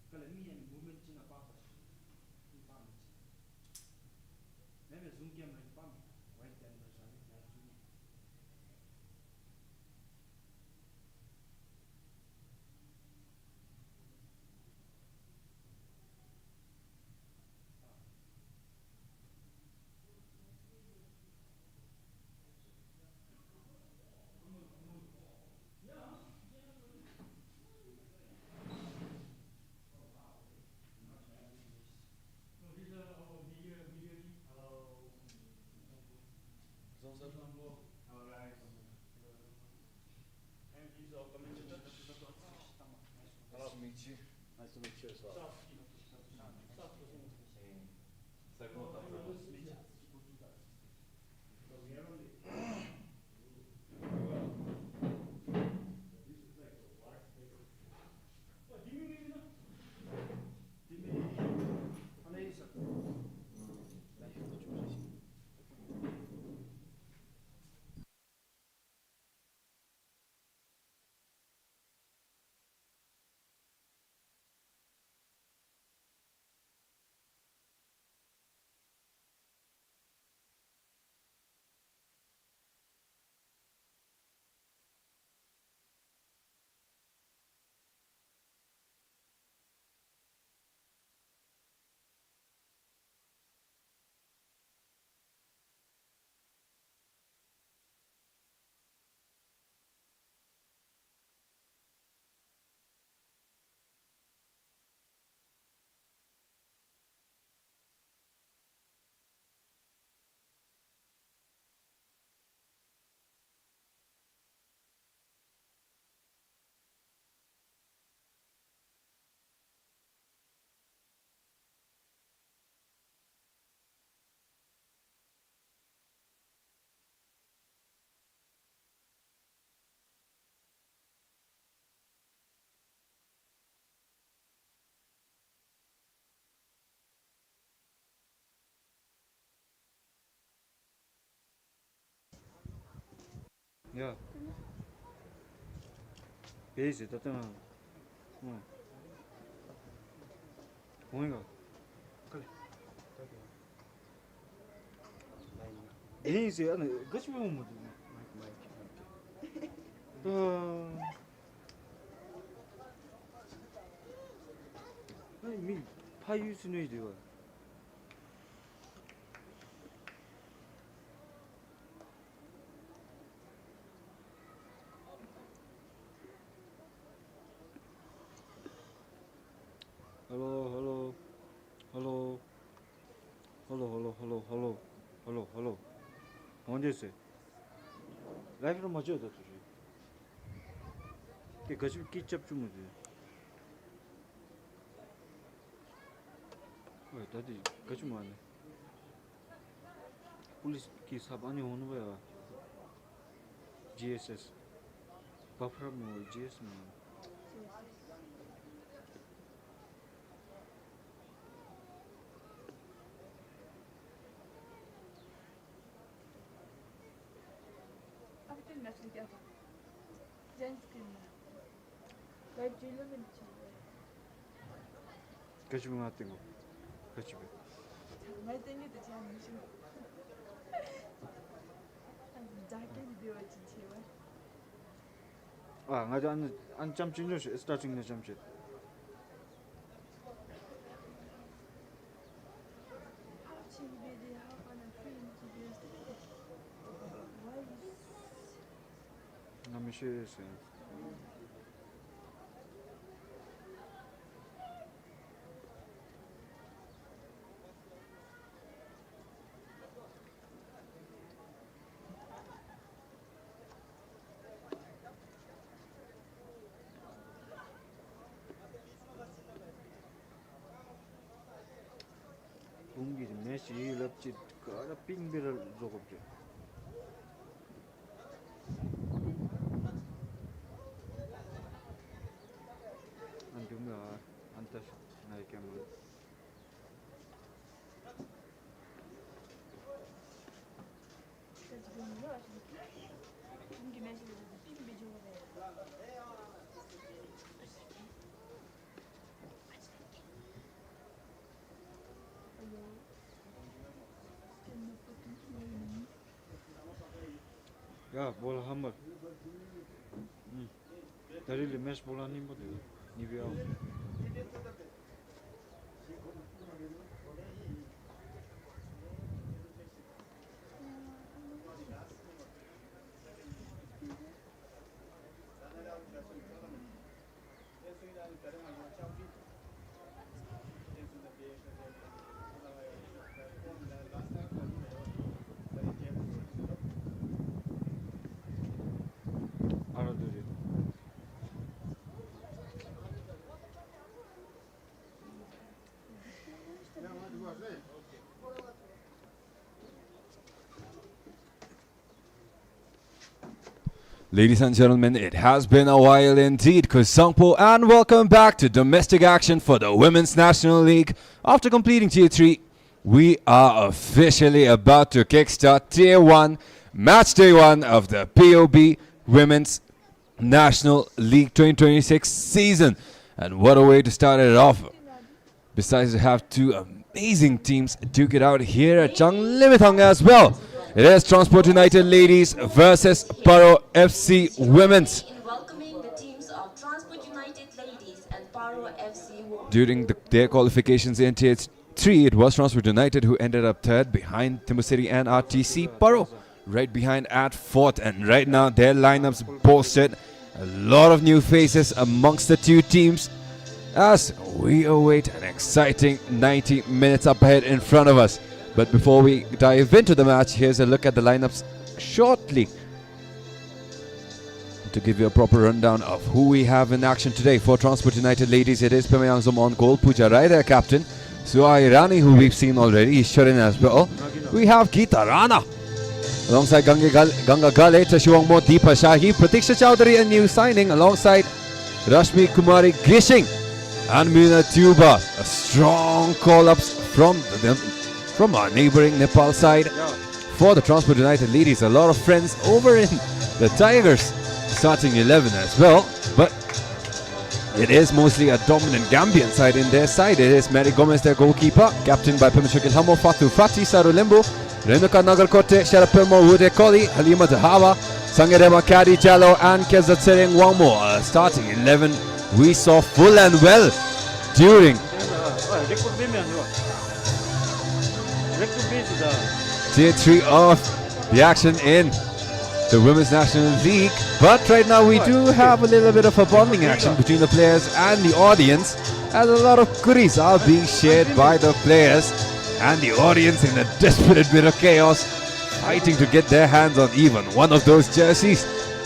Kalau mi yang movement cina apa ini paham cina. Memang zoom game lagi paham. White dan bersama live zoom. Nice to meet you. Nice to meet you as well. Ya. Base datang. 뭐인가? 그래. Base ana kaç mı olmadı? 아니 미 파이유스는 이거. Hello, hello, hello, hello, hello, hello, hello, hello, hello. 언제 있어요? 라이브로 맞아야 돼, 도저히. 그 거짓 끼잡 주면 돼. 왜 다들 거짓말 안 해? Police की सब आने होने वाला GSS buffer में GS में After nothing else. Then screen. Like Jillian and 거짓말 안 거. 거짓말. 정말 땡기듯이 하는 중. 자켓이 되어진 채월. 아, 맞아 안 잠진 줄 스타팅 내 잠진. TVD 하고는 프레임 TV를 쓰는데. Why? 너무 싫어서. 공기 메시 럽지 가라 빙비를 조급죠. 안 되면 안 다시 나에게 뭐 그래서 좀 놀라시고. 중기 매실을 삐삐 줘야 돼. 가 뭘 한번 다리를 메스 볼라님 보대 니비야 알아들이 Ladies and gentlemen, it has been a while indeed, Kusangpo, and welcome back to domestic action for the Women's National League. After completing Tier 3, we are officially about to kickstart Tier 1, Match Day 1 of the POB Women's National League 2026 season. And what a way to start it off. Besides, to have two amazing teams duke it out here at Changlimitang as well. It is Transport United Ladies versus PARO FC Women's. In welcoming the teams of Transport United Ladies and PARO FC Women's. During their qualifications in Tier 3, it was Transport United who ended up third behind Timber City and RTC. PARO right behind at fourth, and right now their lineups boasted a lot of new faces amongst the two teams as we await an exciting 90 minutes up ahead in front of us. But before we dive into the match, here's a look at the lineups shortly to give you a proper rundown of who we have in action today. For Transport United Ladies, it is Pemayang Zom on goal, Pooja Rai their captain, Suai Rani, who we've seen already, is shut in as well. We have Geeta Rana alongside Ganga Gale, Tashuang Mo, Deepa Shahi, Pratiksha Chowdhury, a new signing, alongside Rashmi Kumari Grishing and Meena Tuba. A strong call-ups from our neighboring Nepal side. For the Transport United Ladies, a lot of friends over in the Tigers starting 11 as well, but it is mostly a dominant Gambian side in their side. It is Mary Gomez, their goalkeeper, captained by Pemishakil Hamo, Fatu Fati, Saru Limbu, Renuka Nagarkote, Sharapilmo, Wude Koli, Halima Zahawa, Sangarema Kadi Jallo, and Kezat Sereng Wangmo. Starting 11, we saw full and well during Tier 3 of the action in the Women's National League. But right now we do have a little bit of a bonding action between the players and the audience, as a lot of goodies are being shared by the players and the audience in a desperate bit of chaos, fighting to get their hands on even one of those jerseys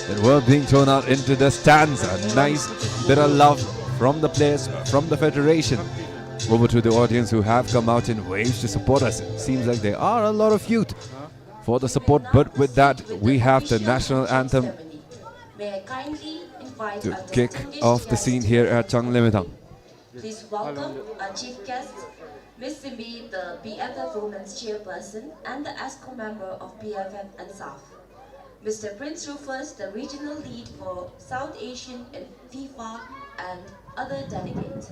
that were being thrown out into the stands. A nice bit of love from the players, from the federation, over to the audience who have come out in waves to support us. It seems like there are a lot of youth for the support, but with that we have the national anthem to kick off the scene here at Changlimitang. Please welcome our chief guest, Ms. Simbi, the BFF Women's Chairperson and the ASCO member of BFF and South. Mr. Prince Rufus, the regional lead for South Asian and FIFA, and other delegates.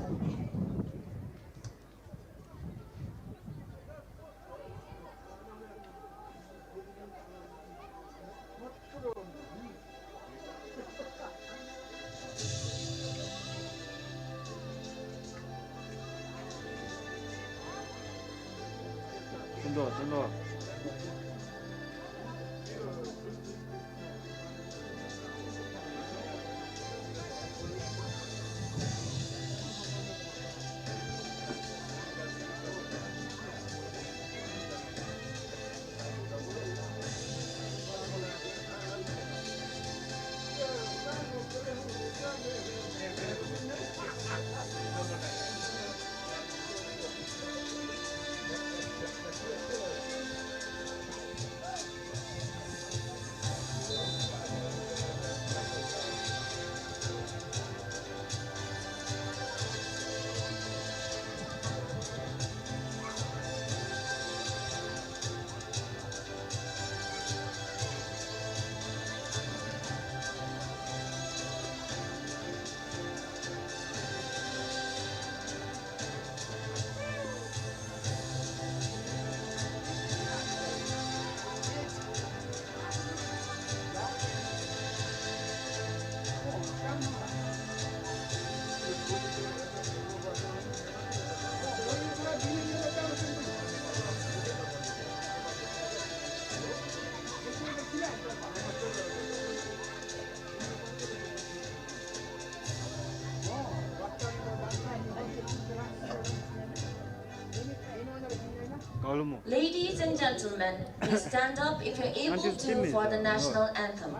Ladies and gentlemen, please stand up if you're able to for the national anthem.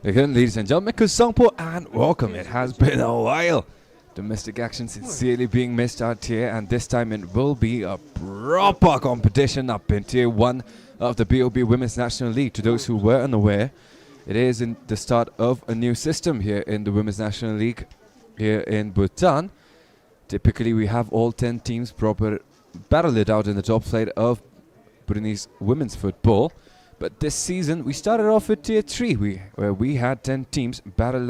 Again, ladies and gentlemen, Kusangpo and welcome. It has been a while. Domestic action sincerely being missed out here, and this time it will be a proper competition up in Tier 1 of the BOB Women's National League. To those who were unaware, it is in the start of a new system here in the Women's National League here in Bhutan. Typically, we have all 10 teams proper battle it out in the top flight of Bhutanese women's football. But this season, we started off with Tier 3, where we had 10 teams battle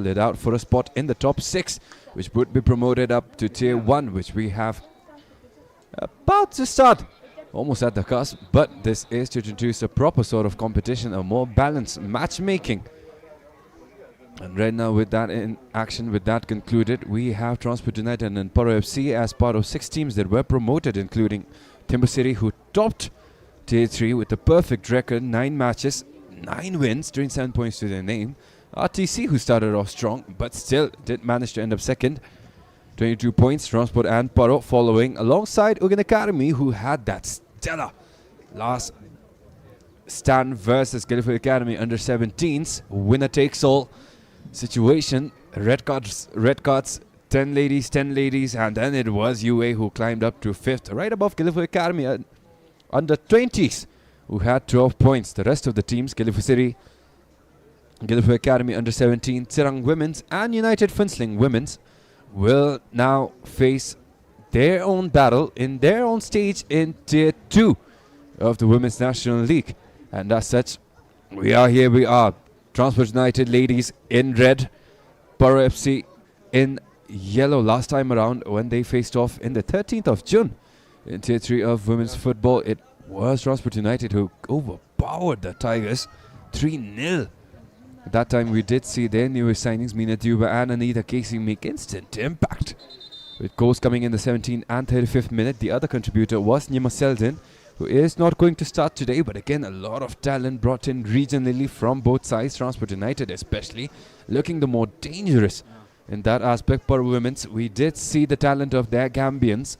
it out for a spot in the top 6, which would be promoted up to Tier 1, which we have about to start, almost at the cusp. But this is to introduce a proper sort of competition, a more balanced matchmaking. And right now, with that in action, with that concluded, we have Transport United and PARO FC as part of 6 teams that were promoted, including Timber City, who topped Tier 3 with a perfect record, 9 matches, 9 wins, 27 points to their name. RTC, who started off strong, but still did manage to end up second, 22 points. Transport and PARO following, alongside Ugan Academy, who had that stellar last stand versus Gallifrey Academy under 17s, winner takes all situation. Red cards, 10 ladies, and then it was UA who climbed up to 5th, right above Gallifrey Academy under 20s, who had 12 points. The rest of the teams, Gallifrey City, Gallifrey Academy under 17, Tsirang Women's and United Finsling Women's, will now face their own battle in their own stage in Tier 2 of the Women's National League. And as such, we are. Transport United ladies in red, PARO FC in yellow last time around when they faced off in the 13th of June. In Tier 3 of women's football, it was Transport United who overpowered the Tigers 3-0. At that time, we did see their newest signings, Meena Duba and Anita Casey, make instant impact, with goals coming in the 17th and 35th minute. The other contributor was Nima Selden, who is not going to start today, but again, a lot of talent brought in regionally from both sides. Transport United especially looking the more dangerous in that aspect. For women's, we did see the talent of their Gambians,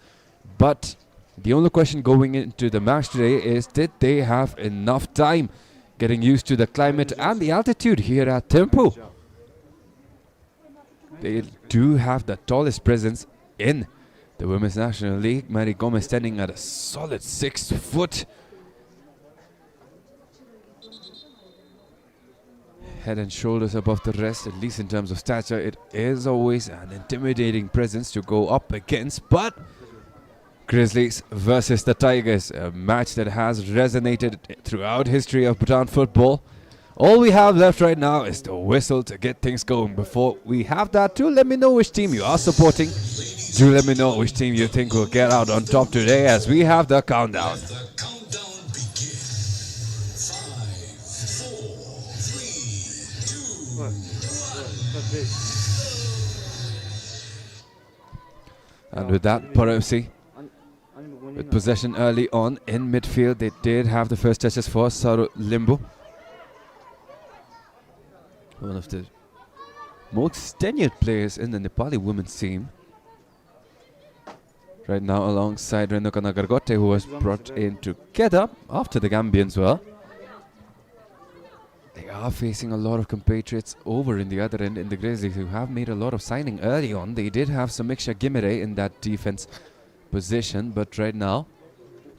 but the only question going into the match today is, did they have enough time getting used to the climate and the altitude here at Thimphu? They do have the tallest presence in the Women's National League. Mary Gomez standing at a solid 6 foot. Head and shoulders above the rest, at least in terms of stature. It is always an intimidating presence to go up against, but Grizzlies versus the Tigers, a match that has resonated throughout history of Bhutan football. All we have left right now is the whistle to get things going. Before we have that, do let me know which team you are supporting. Do let me know which team you think will get out on top today as we have the countdown. The countdown begins. 5, 4, 3, 2, 1. And with that, PARO FC with possession early on in midfield. They did have the first touches for Saru Limbu, one of the most tenured players in the Nepali women's team. Right now alongside Renuka Nagargote, who was brought in together after the Gambians were. They are facing a lot of compatriots over in the other end in the Grizzlies, who have made a lot of signing early on. They did have Samiksha Gimere in that defense position, but right now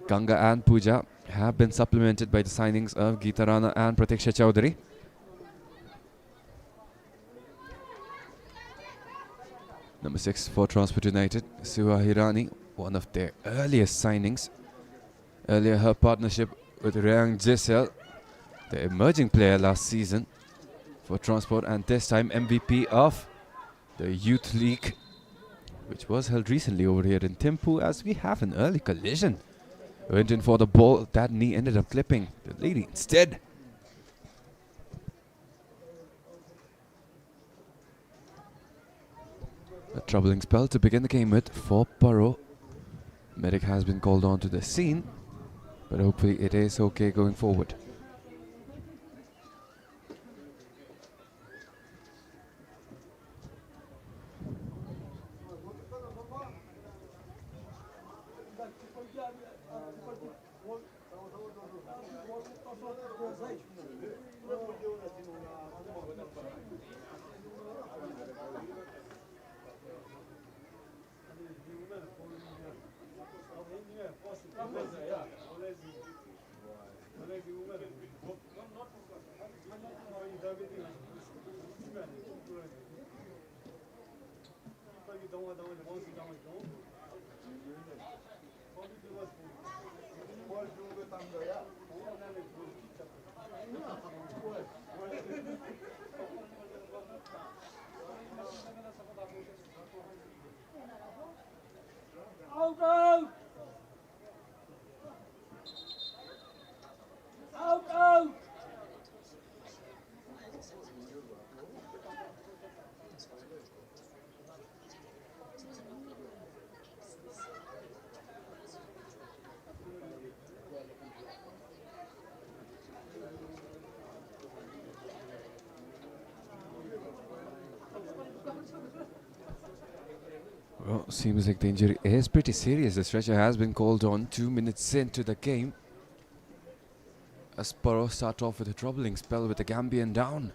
Ganga and Pooja have been supplemented by the signings of Geeta Rana and Pratiksha Chowdhury. Number 6 for Transport United, Suha Hirani, one of their earliest signings. Earlier her partnership with Rayang Jisel, the emerging player last season for Transport, and this time MVP of the Youth League, which was held recently over here in Thimphu, as we have an early collision. Went in for the ball, that knee ended up clipping the lady instead. A troubling spell to begin the game with for PARO. Medic has been called on to the scene, but hopefully it is okay going forward. Well, seems like the injury is pretty serious. The stretcher has been called on 2 minutes into the game, as PARO start off with a troubling spell with the Gambian down.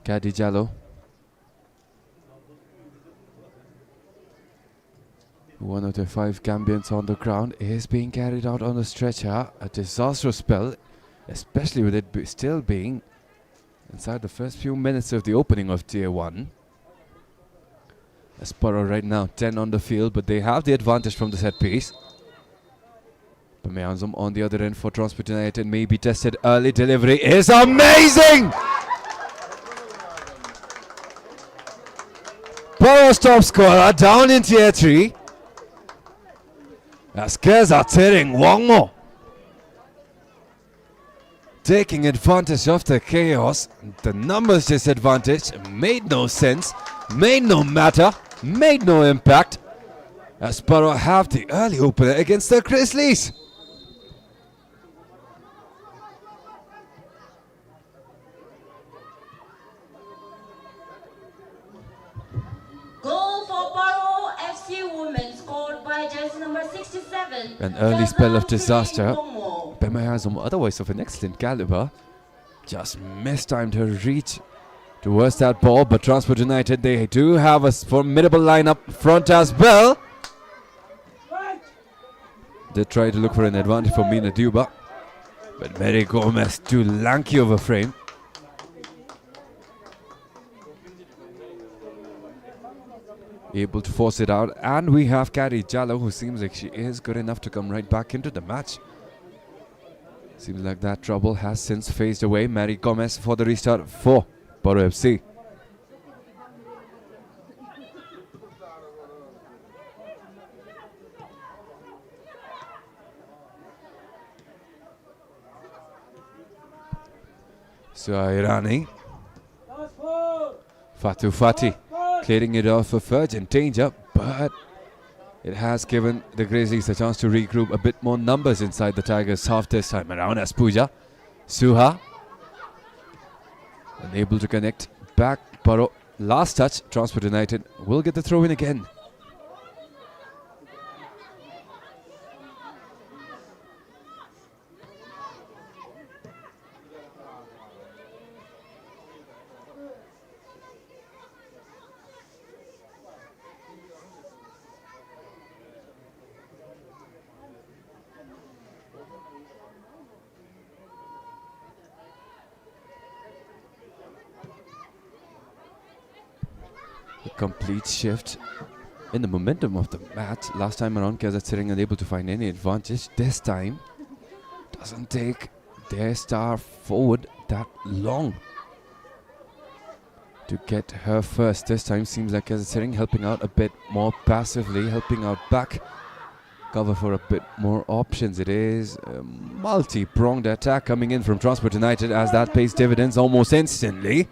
Kadi Jallo, one of the 5 Gambians on the ground, is being carried out on a stretcher. A disastrous spell, especially with it still being inside the first few minutes of the opening of Tier 1. As PARO right now 10 on the field, but they have the advantage from the set piece. Pameyanzum on the other end for Transport United may be tested. Early delivery is amazing! PARO's top scorer down in Tier 3. As Keza Tering Wangmo taking advantage of the chaos. The numbers disadvantage made no sense, made no matter, made no impact, as PARO have the early opener against the Grizzlies. Goal for PARO FC Women, scored by jersey number 67. An early spell of Jazam disaster. Singh Pameyanzum, otherwise of an excellent caliber, just mistimed her reach towards that ball, but Transport United, they do have a formidable lineup front as well. They try to look for an advantage for Mina Duba, but Mary Gomez too lanky of a frame. Able to force it out, and we have Kari Jallo, who seems like she is good enough to come right back into the match. Seems like that trouble has since phased away. Mary Gomez for the restart for PARO FC. So Irani, Fatu Fati clearing it off of urgent danger, but it has given the Grizzlies a chance to regroup a bit more numbers inside the Tigers half this time around, as Pooja Suha unable to connect back. PARO last touch. Transport United will get the throw in again. Complete shift in the momentum of the match. Last time around, Kazatsering unable to find any advantage. This time, doesn't take their star forward that long to get her first. This time seems like Kazatsering helping out a bit more passively, helping out back, cover for a bit more options. It is a multi-pronged attack coming in from Transport United, as that pays dividends almost instantly.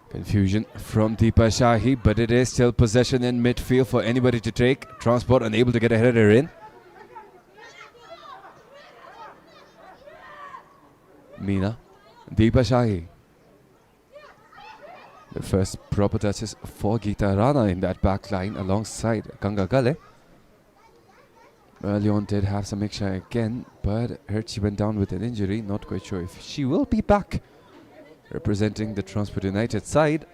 Confusion from Deepa Shahi, but it is still possession in midfield for anybody to take. Transport unable to get a header in. Meena, Deepa Shahi. The first proper touches for Geeta Rana in that back line alongside Ganga Gale. Early on did have some extra again, but heard she went down with an injury. Not quite sure if she will be back representing the Transport United side.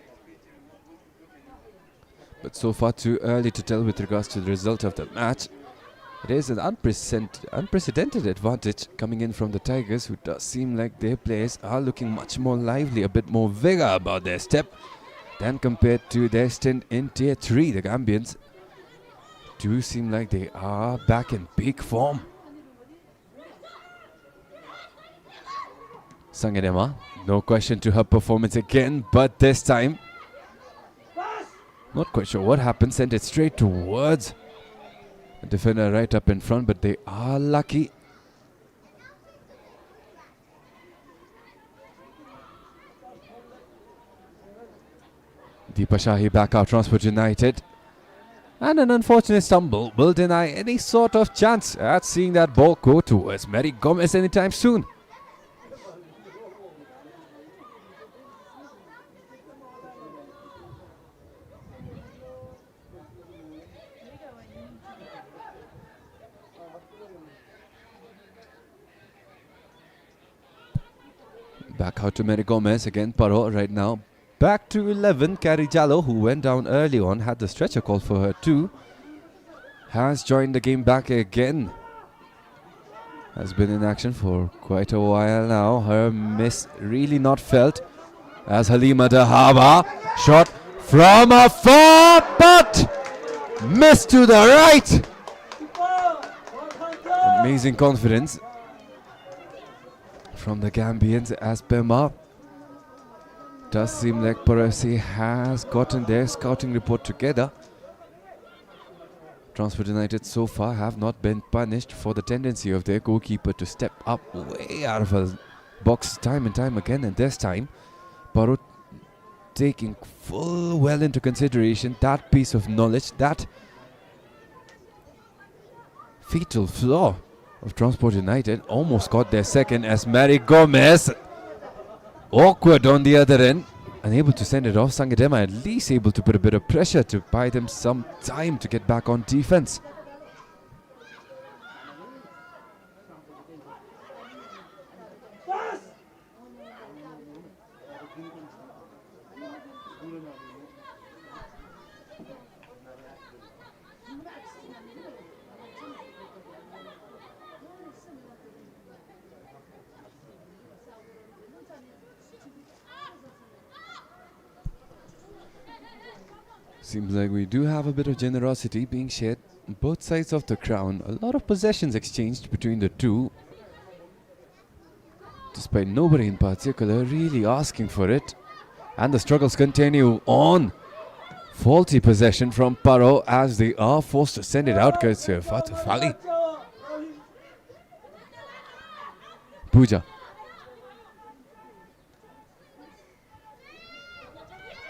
But so far too early to tell with regards to the result of the match. It is an unprecedented advantage coming in from the Tigers, who does seem like their players are looking much more lively, a bit more vigor about their step than compared to their stint in Tier 3. The Gambians do seem like they are back in peak form. Sangedema, no question to her performance again, but this time, not quite sure what happened, sent it straight towards the defender right up in front, but they are lucky. Deepa Shahi back out, Transport United. And an unfortunate stumble will deny any sort of chance at seeing that ball go towards Mary Gomez anytime soon. Back out to Mary Gomez again. PARO right now back to 11. Kari Jallo, who went down early on, had the stretcher call for her too, has joined the game back again. Has been in action for quite a while now. Her miss really not felt, as Halima Dahaba shot from afar, but missed to the right. Amazing confidence from the Gambians, as Pema does seem like PARO FC has gotten their scouting report together. Transport United so far have not been punished for the tendency of their goalkeeper to step up way out of a box time and time again, and this time PARO taking full well into consideration that piece of knowledge, that fatal flaw of Transport United. Almost got their second, as Mary Gomez, awkward on the other end, unable to send it off. Sangedema at least able to put a bit of pressure to buy them some time to get back on defense. Seems like we do have a bit of generosity being shared on both sides of the crown. A lot of possessions exchanged between the two, despite nobody in particular really asking for it. And the struggles continue on. Faulty possession from PARO as they are forced to send it out courtesy of Fatu Fali. Pooja.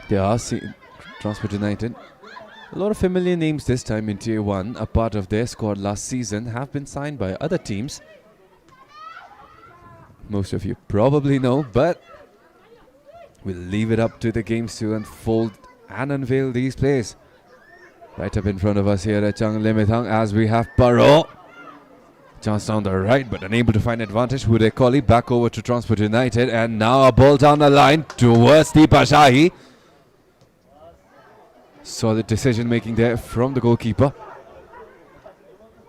They are Transport United. A lot of familiar names this time in Tier 1. A part of their squad last season have been signed by other teams. Most of you probably know, but we'll leave it up to the games to unfold and unveil these players. Right up in front of us here at Chang Limithang as we have PARO. Chance down the right, but unable to find advantage. Woode Kohli back over to Transport United, and now a ball down the line towards Deepa Shahi. Solid decision making there from the goalkeeper.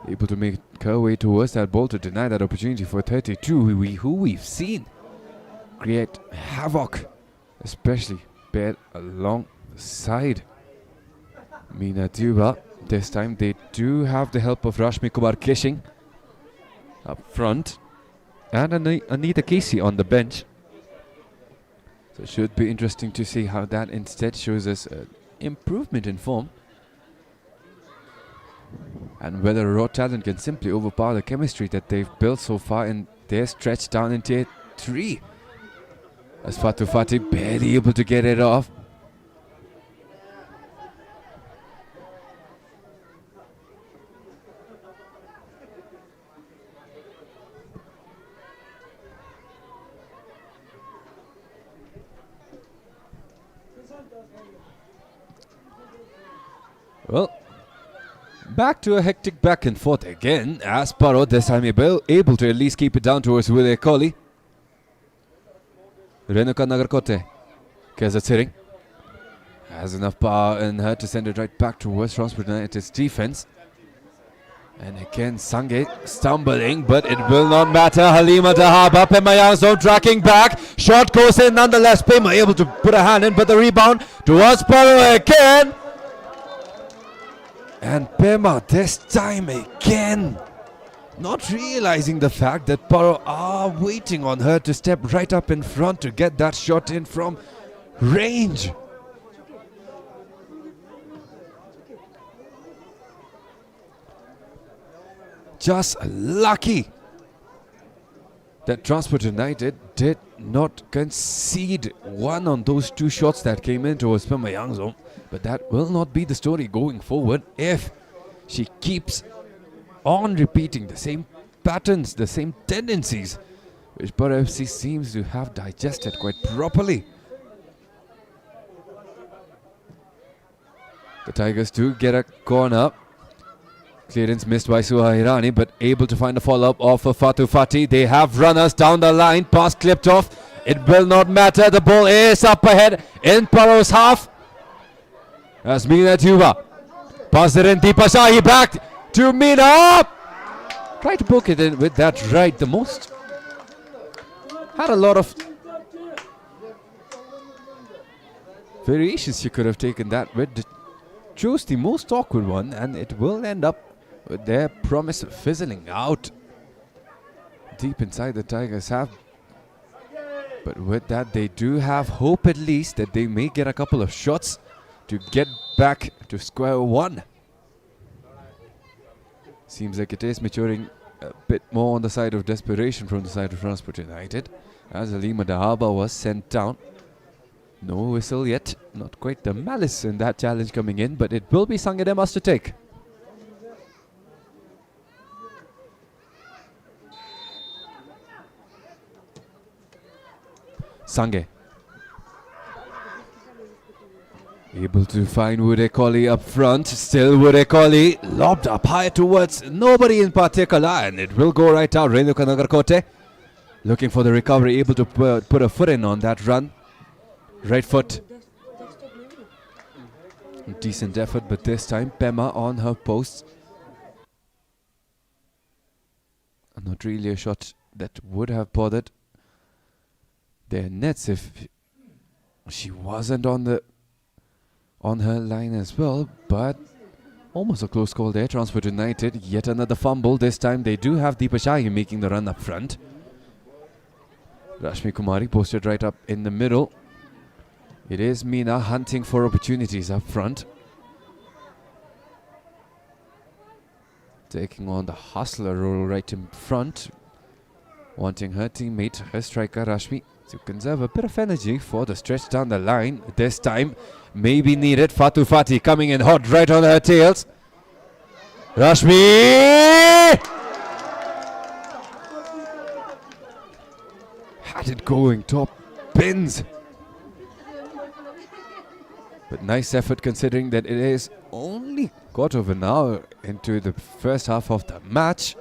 Able to make her way towards that ball to deny that opportunity for 32, who we've seen create havoc, especially paired alongside Meena Duba. This time they do have the help of Rashmi Kumar Kishing up front and Anita Casey on the bench. So it should be interesting to see how that instead shows us improvement in form, and whether raw talent can simply overpower the chemistry that they've built so far in their stretch down in Tier 3. As Fatu Fati barely able to get it off. Well, back to a hectic back and forth again as PARO this time able to at least keep it down towards Woode Kohli. Renuka Nagarkote gets it sitting. Has enough power in her to send it right back towards Transport United's defense. And again Sange stumbling, but it will not matter. Halima Dahaba, Pema Yangzone tracking back. Shot goes in nonetheless. Pema able to put a hand in, but the rebound towards PARO again. And Pema this time again, not realizing the fact that PARO are waiting on her to step right up in front to get that shot in from range. Just lucky that Transport United did not concede one on those two shots that came in towards Pema Yangzone. But that will not be the story going forward if she keeps on repeating the same patterns, the same tendencies, which PARO FC seems to have digested quite properly. The Tigers do get a corner. Clearance missed by Suha Hirani, but able to find a follow-up off of Fatu Fati. They have runners down the line. Pass clipped off. It will not matter. The ball is up ahead in PARO's half. As Meena Duba pass it in. Deepa Shahi back to Meena. Try to poke it in with that right. The most had a lot of variations she could have taken that with. Chose the most awkward one, and it will end up with their promise fizzling out deep inside the Tigers have. But with that, they do have hope at least that they may get a couple of shots to get back to square one. Seems like it is maturing a bit more on the side of desperation from the side of Transport United, as Halima Dahaba was sent down. No whistle yet, not quite the malice in that challenge coming in, but it will be Sange they must to take. Sange able to find Woode Kohli up front. Still Woode Kohli lobbed up high towards nobody in particular, and it will go right out. Renuka Nagarkote looking for the recovery, able to put a foot in on that run. Right foot. Decent effort, but this time Pema on her post. Not really a shot that would have bothered their nets if she wasn't on the on her line as well, but almost a close call there. Transport United, yet another fumble. This time they do have Deepa Shahi making the run up front. Rashmi Kumari posted right up in the middle. It is Meena hunting for opportunities up front. Taking on the hustler role right in front. Wanting her teammate, her striker Rashmi, to conserve a bit of energy for the stretch down the line. This time may be needed. Fatu Fati coming in hot right on her tails. Rashmi! Had it going, top pins. But nice effort considering that it is only quarter of an hour into the first half of the match.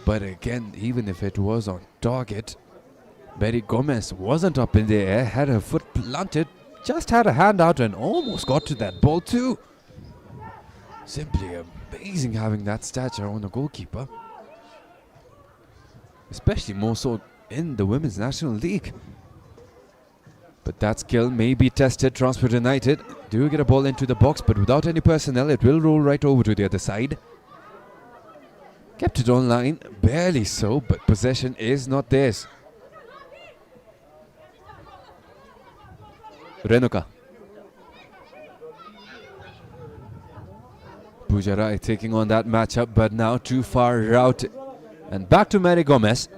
But again, even if it was on target, Mary Gomez wasn't up in the air, had her foot planted, just had a hand out and almost got to that ball too. Simply amazing having that stature on a goalkeeper. Especially more so in the Women's National League. But that skill may be tested. Transport United do get a ball into the box, but without any personnel, it will roll right over to the other side. Kept it online, barely so, but possession is not theirs. Renuka. Pujarai taking on that matchup, but now too far out. And back to Mary Gomez.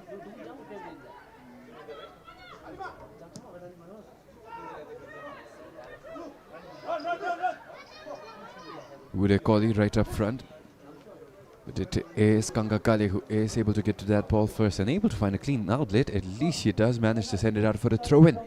Udekoli right up front. But it is Kangakali who is able to get to that ball first and able to find a clean outlet. At least she does manage to send it out for a throw-in.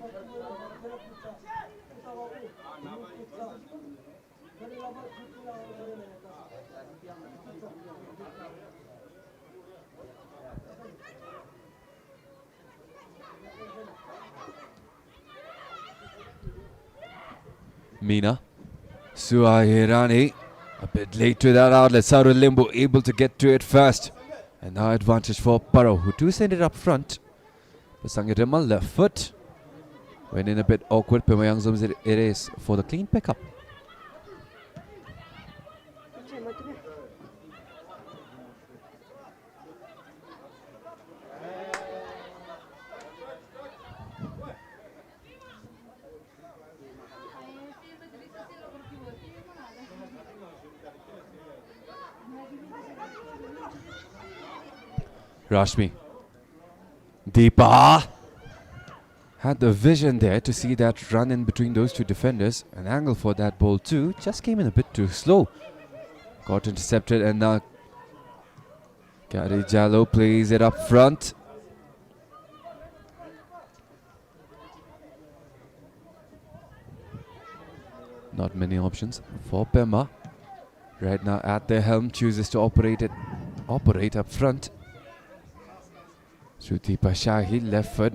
Meena. Suahirani. A bit late to that outlet. Saurabh Limbu able to get to it first. And now advantage for PARO, who do send it up front. But Sangidamal left foot. Went in a bit awkward. Pemayang zooms it is for the clean pickup. Rashmi. Deepa had the vision there to see that run in between those two defenders. An angle for that ball too. Just came in a bit too slow. Got intercepted and now Kari Jallo plays it up front. Not many options for Pema. Right now at the helm, chooses to operate up front. Shruti Pashahi left foot,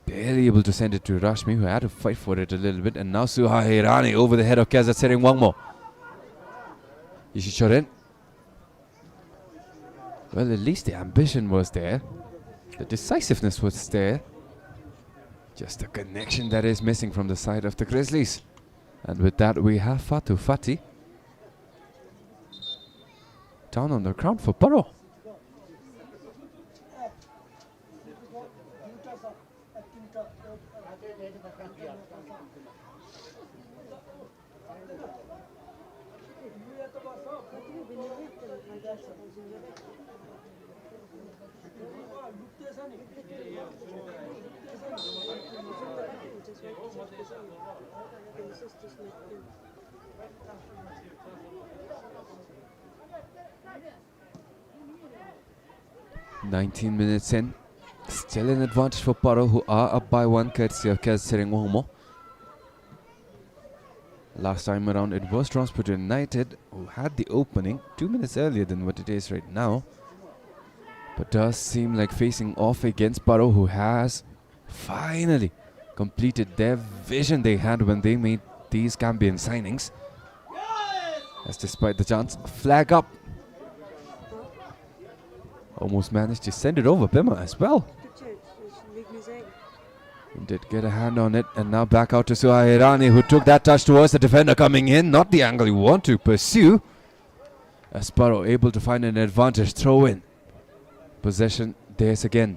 barely able to send it to Rashmi, who had to fight for it a little bit. And now Suahirani over the head of Kazat Sering Wangmo. Ishishoren. Well, at least the ambition was there. The decisiveness was there. Just the connection that is missing from the side of the Grizzlies. And with that, we have Fatu Fati down on the ground for PARO. "19 minutes in, still an advantage for PARO, who are up by one courtesy of Kaz Serengwomo. Last time around it was Transport United who had the opening 2 minutes earlier than what it is right now. But does seem like facing off against PARO, who has finally completed their vision they had when they made these Gambian signings. As despite the chance, flag up. Almost managed to send it over Pema as well. Did get a hand on it, and now back out to Suhairani, who took that touch towards the defender coming in. Not the angle you want to pursue. As PARO able to find an advantage. Throw in. Possession theirs again.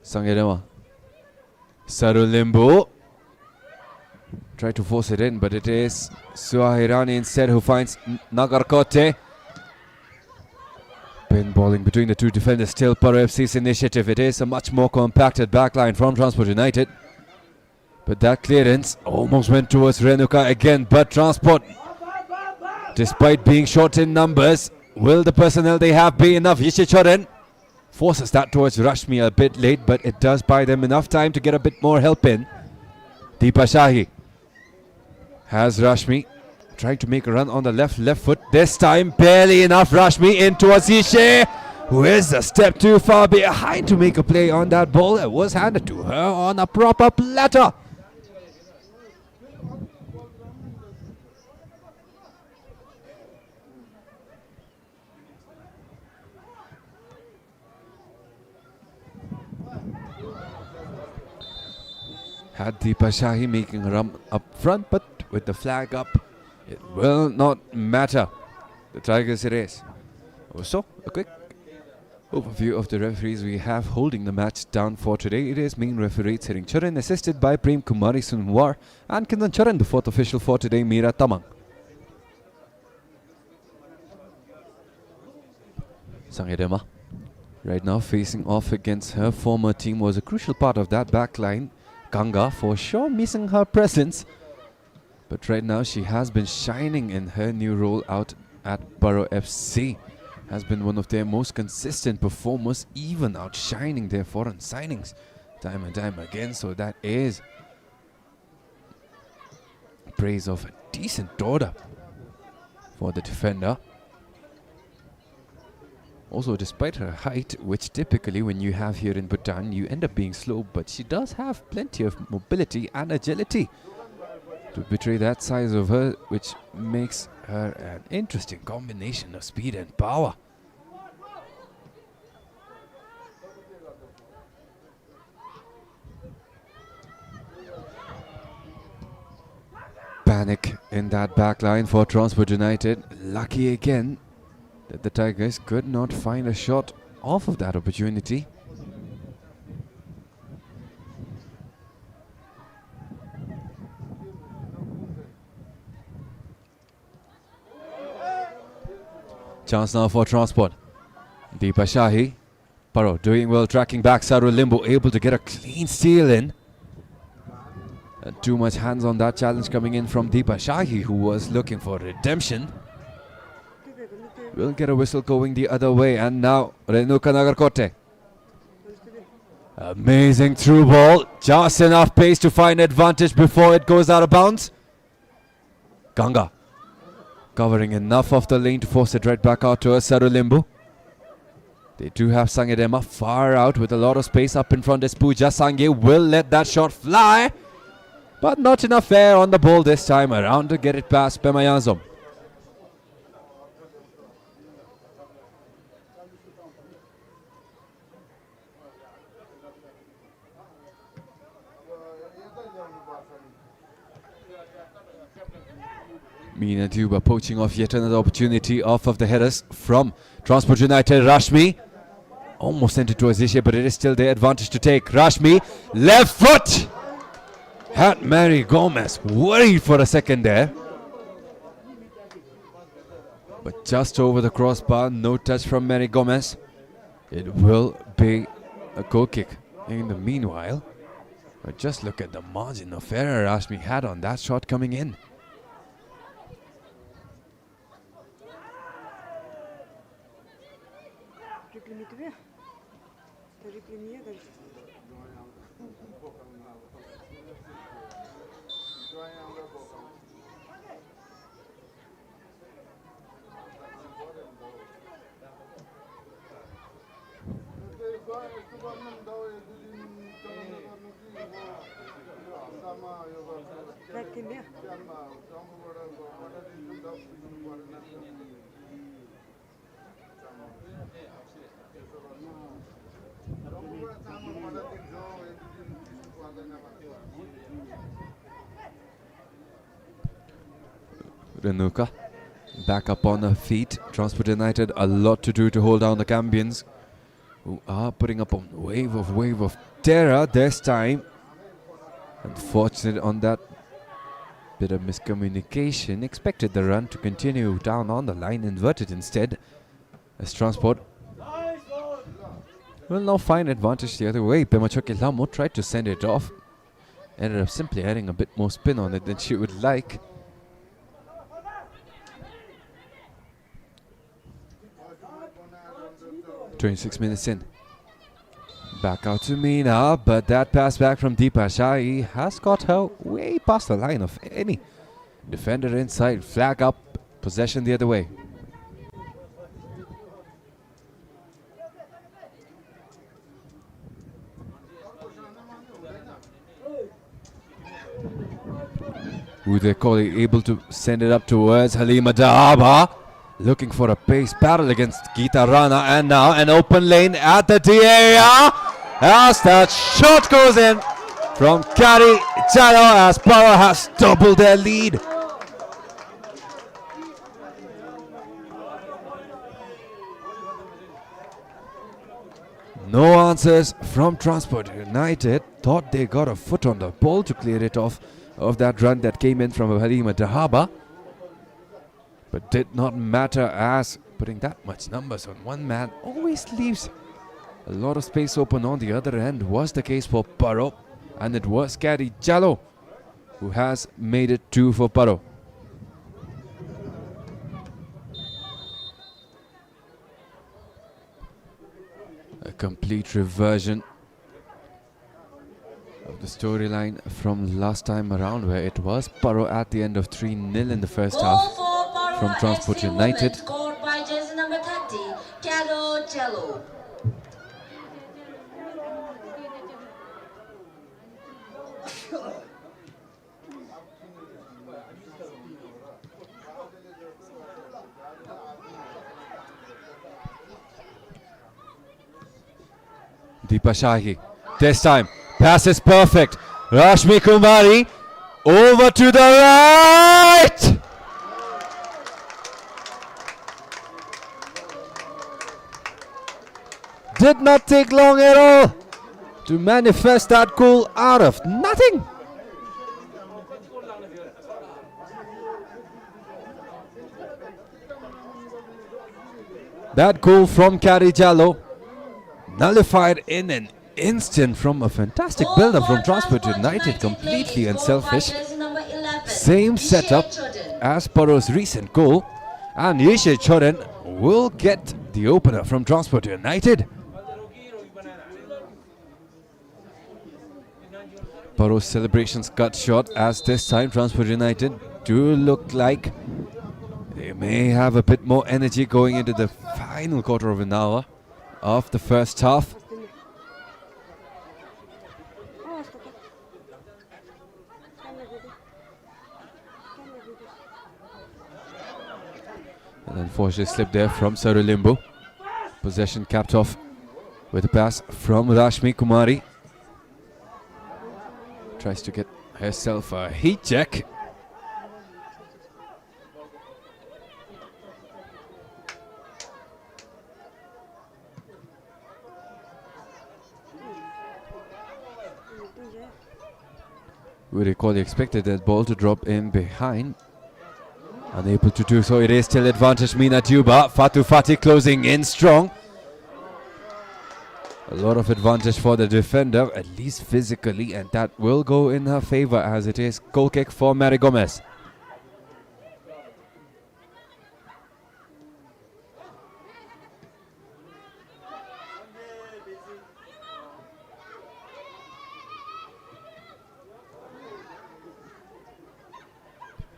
Sangedema. Sarulimbu. Try to force it in, but it is Suhairani instead who finds Nagarkote. Pinballing between the two defenders, still PARO FC's initiative. It is a much more compacted backline from Transport United. But that clearance almost went towards Renuka again, but Transport, despite being short in numbers, will the personnel they have be enough? Yishichoren forces that towards Rashmi a bit late, but it does buy them enough time to get a bit more help in. Deepa Shahi has Rashmi trying to make a run on the left foot. This time barely enough. Rashmi in towards Ishe, who is a step too far behind to make a play on that ball. It was handed to her on a proper platter. Had Deepa Shahi making a run up front, but with the flag up, it will not matter. The Tigers it is. So, a quick overview of the referees we have holding the match down for today. It is main referee Tsering Charan, assisted by Prem Kumari Sunwar, and Kindan Charan, the fourth official for today, Meera Tamang. Sangedema, right now facing off against her former team, was a crucial part of that back line. Ganga, for sure missing her presence, but right now she has been shining in her new role out at PARO FC. Has been one of their most consistent performers, even outshining their foreign signings time and time again. So that is praise of a decent order for the defender. Also, despite her height, which typically when you have here in Bhutan, you end up being slow, but she does have plenty of mobility and agility to betray that size of her, which makes her an interesting combination of speed and power. Panic in that back line for Transport United. Lucky again that the Tigers could not find a shot off of that opportunity. Chance now for Transport. Deepa Shahi. PARO doing well, tracking back. Sarulimbu able to get a clean steal in. Too much hands on that challenge coming in from Deepa Shahi, who was looking for redemption. We'll get a whistle going the other way, and now Renuka Nagarkote. Amazing through ball, just enough pace to find advantage before it goes out of bounds. Ganga covering enough of the lane to force it right back out to Sarulimbu. They do have Sangedema far out with a lot of space up in front. As Pooja Sangye will let that shot fly, but not enough air on the ball this time around to get it past Pemayanzom. Meena Duba poaching off yet another opportunity off of the headers from Transport United. Rashmi almost sent it towards Ishe, but it is still their advantage to take. Rashmi, left foot! Had Mary Gomez worried for a second there. But just over the crossbar, no touch from Mary Gomez. It will be a goal kick in the meanwhile. But just look at the margin of error Rashmi had on that shot coming in. กินเนี่ย Renuka back up on her feet. Transport United a lot to do to hold down the Gambians, who are putting up a wave of terror this time. Unfortunate on that bit of miscommunication. Expected the run to continue down on the line, inverted instead, as Transport will now find advantage the other way. Pemachoke Lamo tried to send it off, ended up simply adding a bit more spin on it than she would like. "26 minutes in. Back out to Meena, but that pass back from Deepa Shahi has got her way past the line of any defender inside. Flag up, possession the other way. Udekoli able to send it up towards Halima Dahaba, looking for a pace battle against Geeta Rana, and now an open lane at the D area as that shot goes in from Kari Chalo as PARO has doubled their lead. No answers from Transport United. Thought they got a foot on the ball to clear it off of that run that came in from Halima Dahaba, but did not matter, as putting that much numbers on one man always leaves a lot of space open on the other end. Was the case for PARO, and it was Kari Chalo who has made it 2 for PARO. A complete reversion of the storyline from last time around, where it was PARO at the end of 3-0 in the first half from Transport United. Scored by jersey number 30, Karo Chalo. Deepa Shahi, this time, pass is perfect. Rashmi Kumari, over to the right! Did not take long at all to manifest that goal out of nothing. That goal from Kari Chalo nullified in an instant from a fantastic build-up from Transport United, completely unselfish. Same setup as PARO's recent goal, and Yeshe Choren will get the opener from Transport United. PARO's celebrations cut short, as this time Transport United do look like they may have a bit more energy going into the final quarter of an hour of the first half. An unfortunate slip there from Sarulimbu. Possession capped off with a pass from Rashmi Kumari. Tries to get herself a heat check. We recall he expected that ball to drop in behind. Unable to do so, it is still advantage Meena Duba. Fatu Fati closing in strong. A lot of advantage for the defender, at least physically, and that will go in her favor, as it is goal kick for Mary Gomez.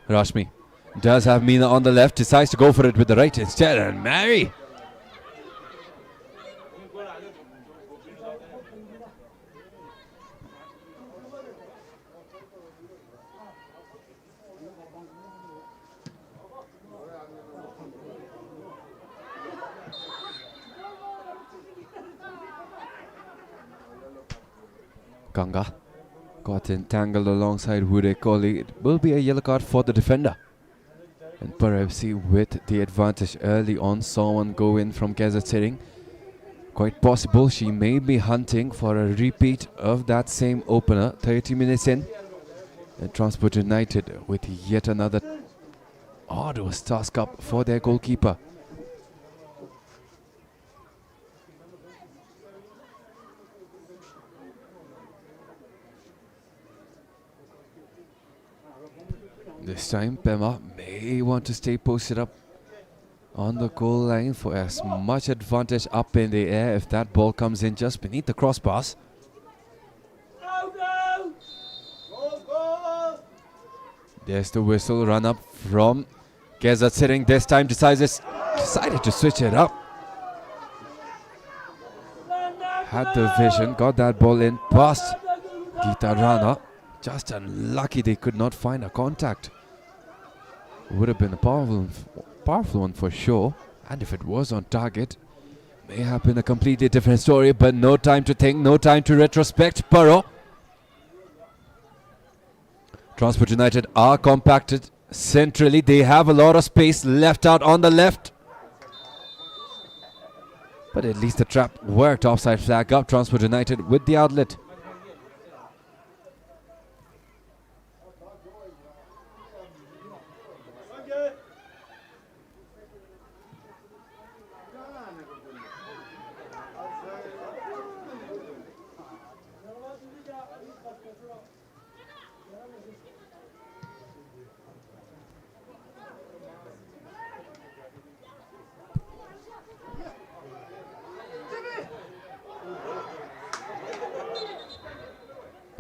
Rashmi does have Meena on the left, decides to go for it with the right instead, and Mary Ganga got entangled alongside Wude Kohli. It will be a yellow card for the defender. And PARO FC with the advantage early on, saw one go in from Keza Tsering. Quite possible she may be hunting for a repeat of that same opener 30 minutes in. And Transport United with yet another arduous task up for their goalkeeper. This time Pema may want to stay posted up on the goal line for as much advantage up in the air if that ball comes in just beneath the crossbars. There's the whistle, run up from Keza Tsering. This time decided to switch it up. Had the vision, got that ball in past Geeta Rana. Just unlucky they could not find a contact. Would have been a powerful one for sure. And if it was on target, may have been a completely different story. But no time to think, no time to retrospect. PARO. Transport United are compacted centrally. They have a lot of space left out on the left. But at least the trap worked. Offside flag up. Transport United with the outlet.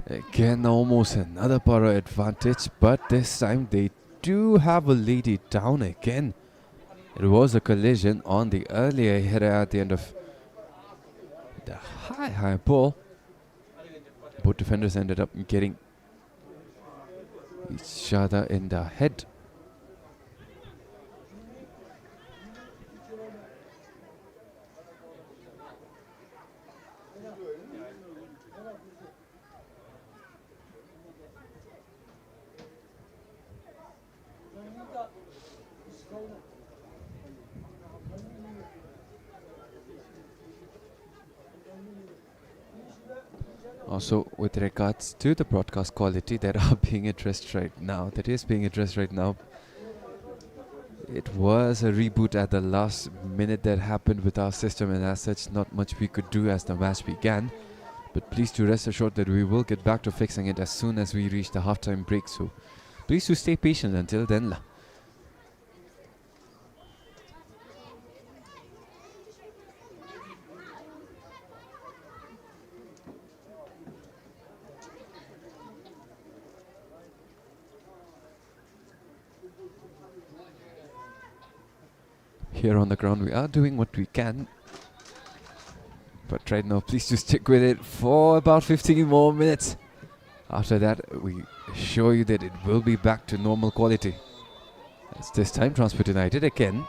Again, almost another PARO advantage, but this time they do have a lady down again. It was a collision on the earlier header at the end of the high ball. Both defenders ended up getting each other in the head. Also, with regards to the broadcast quality that is being addressed right now, it was a reboot at the last minute that happened with our system, and as such, not much we could do as the match began. But please do rest assured that we will get back to fixing it as soon as we reach the halftime break. So please do stay patient until then. Here on the ground we are doing what we can, but right now please do stick with it for about 15 more minutes. After that we assure you that it will be back to normal quality. As this time Transport United again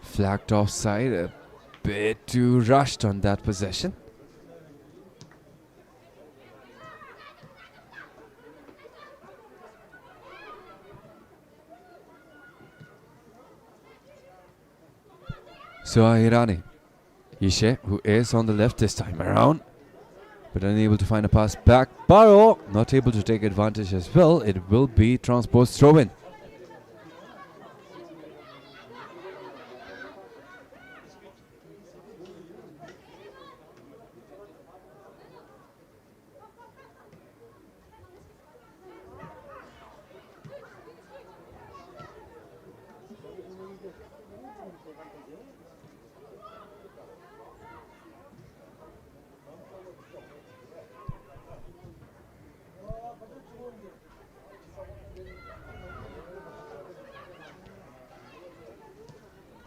flagged offside, a bit too rushed on that possession. So Irani, Ishe, who is on the left this time around, but unable to find a pass back. PARO not able to take advantage as well. It will be Transport's throw-in.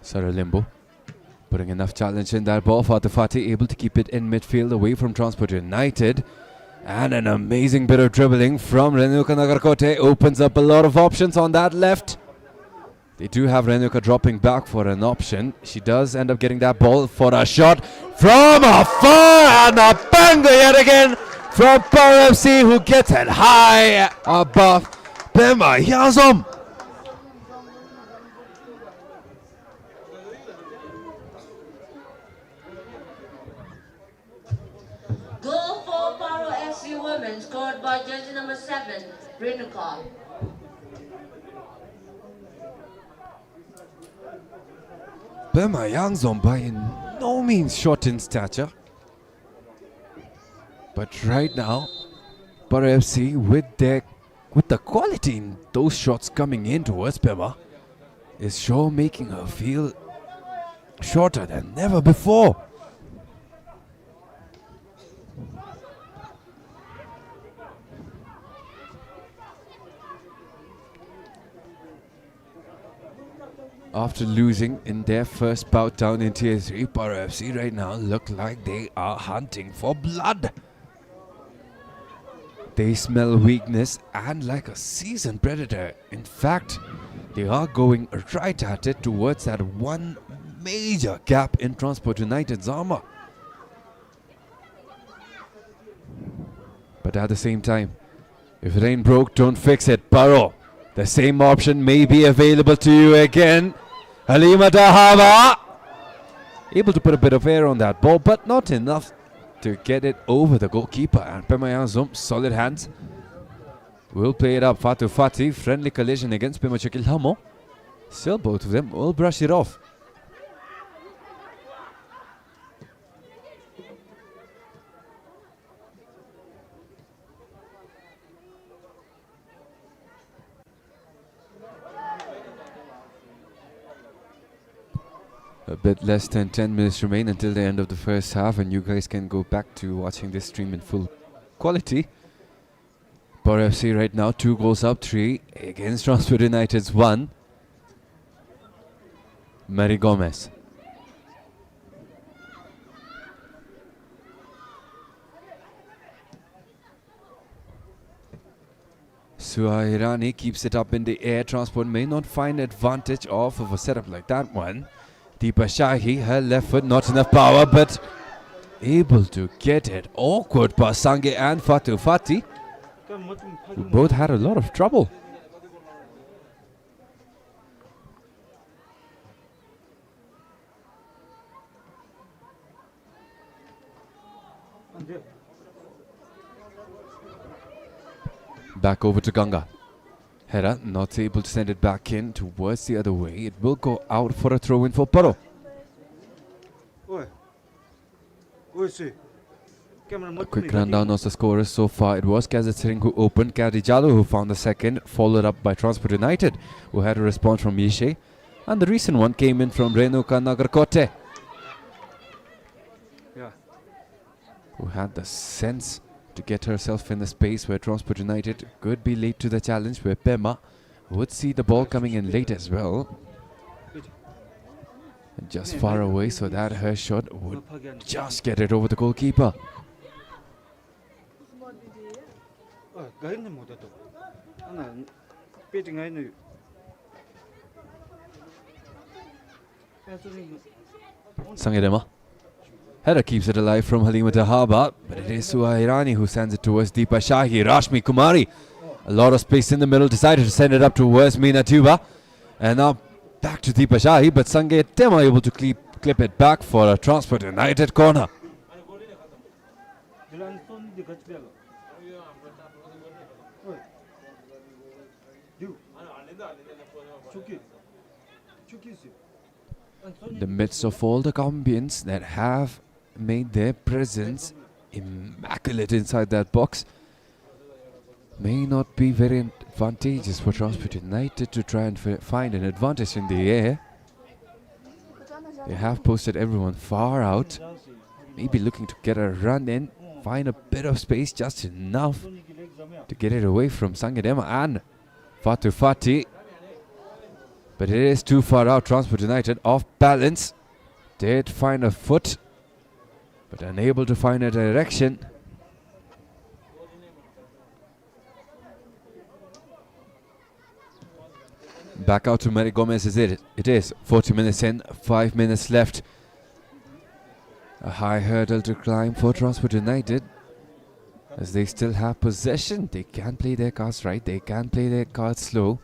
Saralimbo putting enough challenge in that ball. Fatih able to keep it in midfield away from Transport United. And an amazing bit of dribbling from Renuka Nagarkote opens up a lot of options on that left. They do have Renuka dropping back for an option. She does end up getting that ball for a shot from afar, and a banger yet again from PARO FC, who gets it high above Pema Yazom. Goal for PARO FC Women, scored by jersey number 7, Renuka. Pema Yazom by no means short in stature. But right now, PARO FC with the quality in those shots coming in towards Pema is sure making her feel shorter than never before. After losing in their first bout down in Tier 3, PARO FC right now look like they are hunting for blood. They smell weakness and like a seasoned predator. In fact, they are going right at it towards that one major gap in Transport United's armor. But at the same time, if it ain't broke, don't fix it. PARO, the same option may be available to you again. Halima Dahaba, able to put a bit of air on that ball, but not enough to get it over the goalkeeper. And Pema Yazom, solid hands, will play it up. Fatu Fati, friendly collision against Pema Chakilhamo. Still both of them will brush it off. A bit less than 10 minutes remain until the end of the first half, and you guys can go back to watching this stream in full quality. PARO FC right now 2 goals up, 3 against Transport United's 1. Mary Gomez. Suhairani keeps it up in the air. Transport may not find advantage off of a setup like that one. Deepa Shahi, her left foot, not enough power, but able to get it. Awkward pass, Sange and Fatu Fati, who both had a lot of trouble. Back over to Ganga. Hera not able to send it back in towards the other way. It will go out for a throw in for PARO. A quick rundown of the scorers so far. It was Kazat Singh who opened, Kadi Jalo who found the second, followed up by Transport United, who had a response from Yeshe, and the recent one came in from Renuka Nagarkote, who had the sense to get herself in the space where Transport United could be late to the challenge, where Pema would see the ball coming in late as well. And just far away, so that her shot would just get it over the goalkeeper. Sangedema. Header keeps it alive from Halima Dahaba, but it is Suhairani who sends it towards Deepa Shahi. Rashmi Kumari, a lot of space in the middle, decided to send it up towards Meena Tuba. And now back to Deepa Shahi, but Sange Tema able to clip it back for a Transport United corner. In the midst of all the Colombians that have made their presence immaculate inside that box, may not be very advantageous for Transport United to try and find an advantage in the air. They have posted everyone far out, maybe looking to get a run in, find a bit of space, just enough to get it away from Sangedema and Fatu Fati. But it is too far out. Transport United off balance. Did find a foot, but unable to find a direction. Back out to Mary Gomez is it. It is 40 minutes in, 5 minutes left. A high hurdle to climb for Transport United. as they still have possession. They can play their cards right, they can play their cards slow.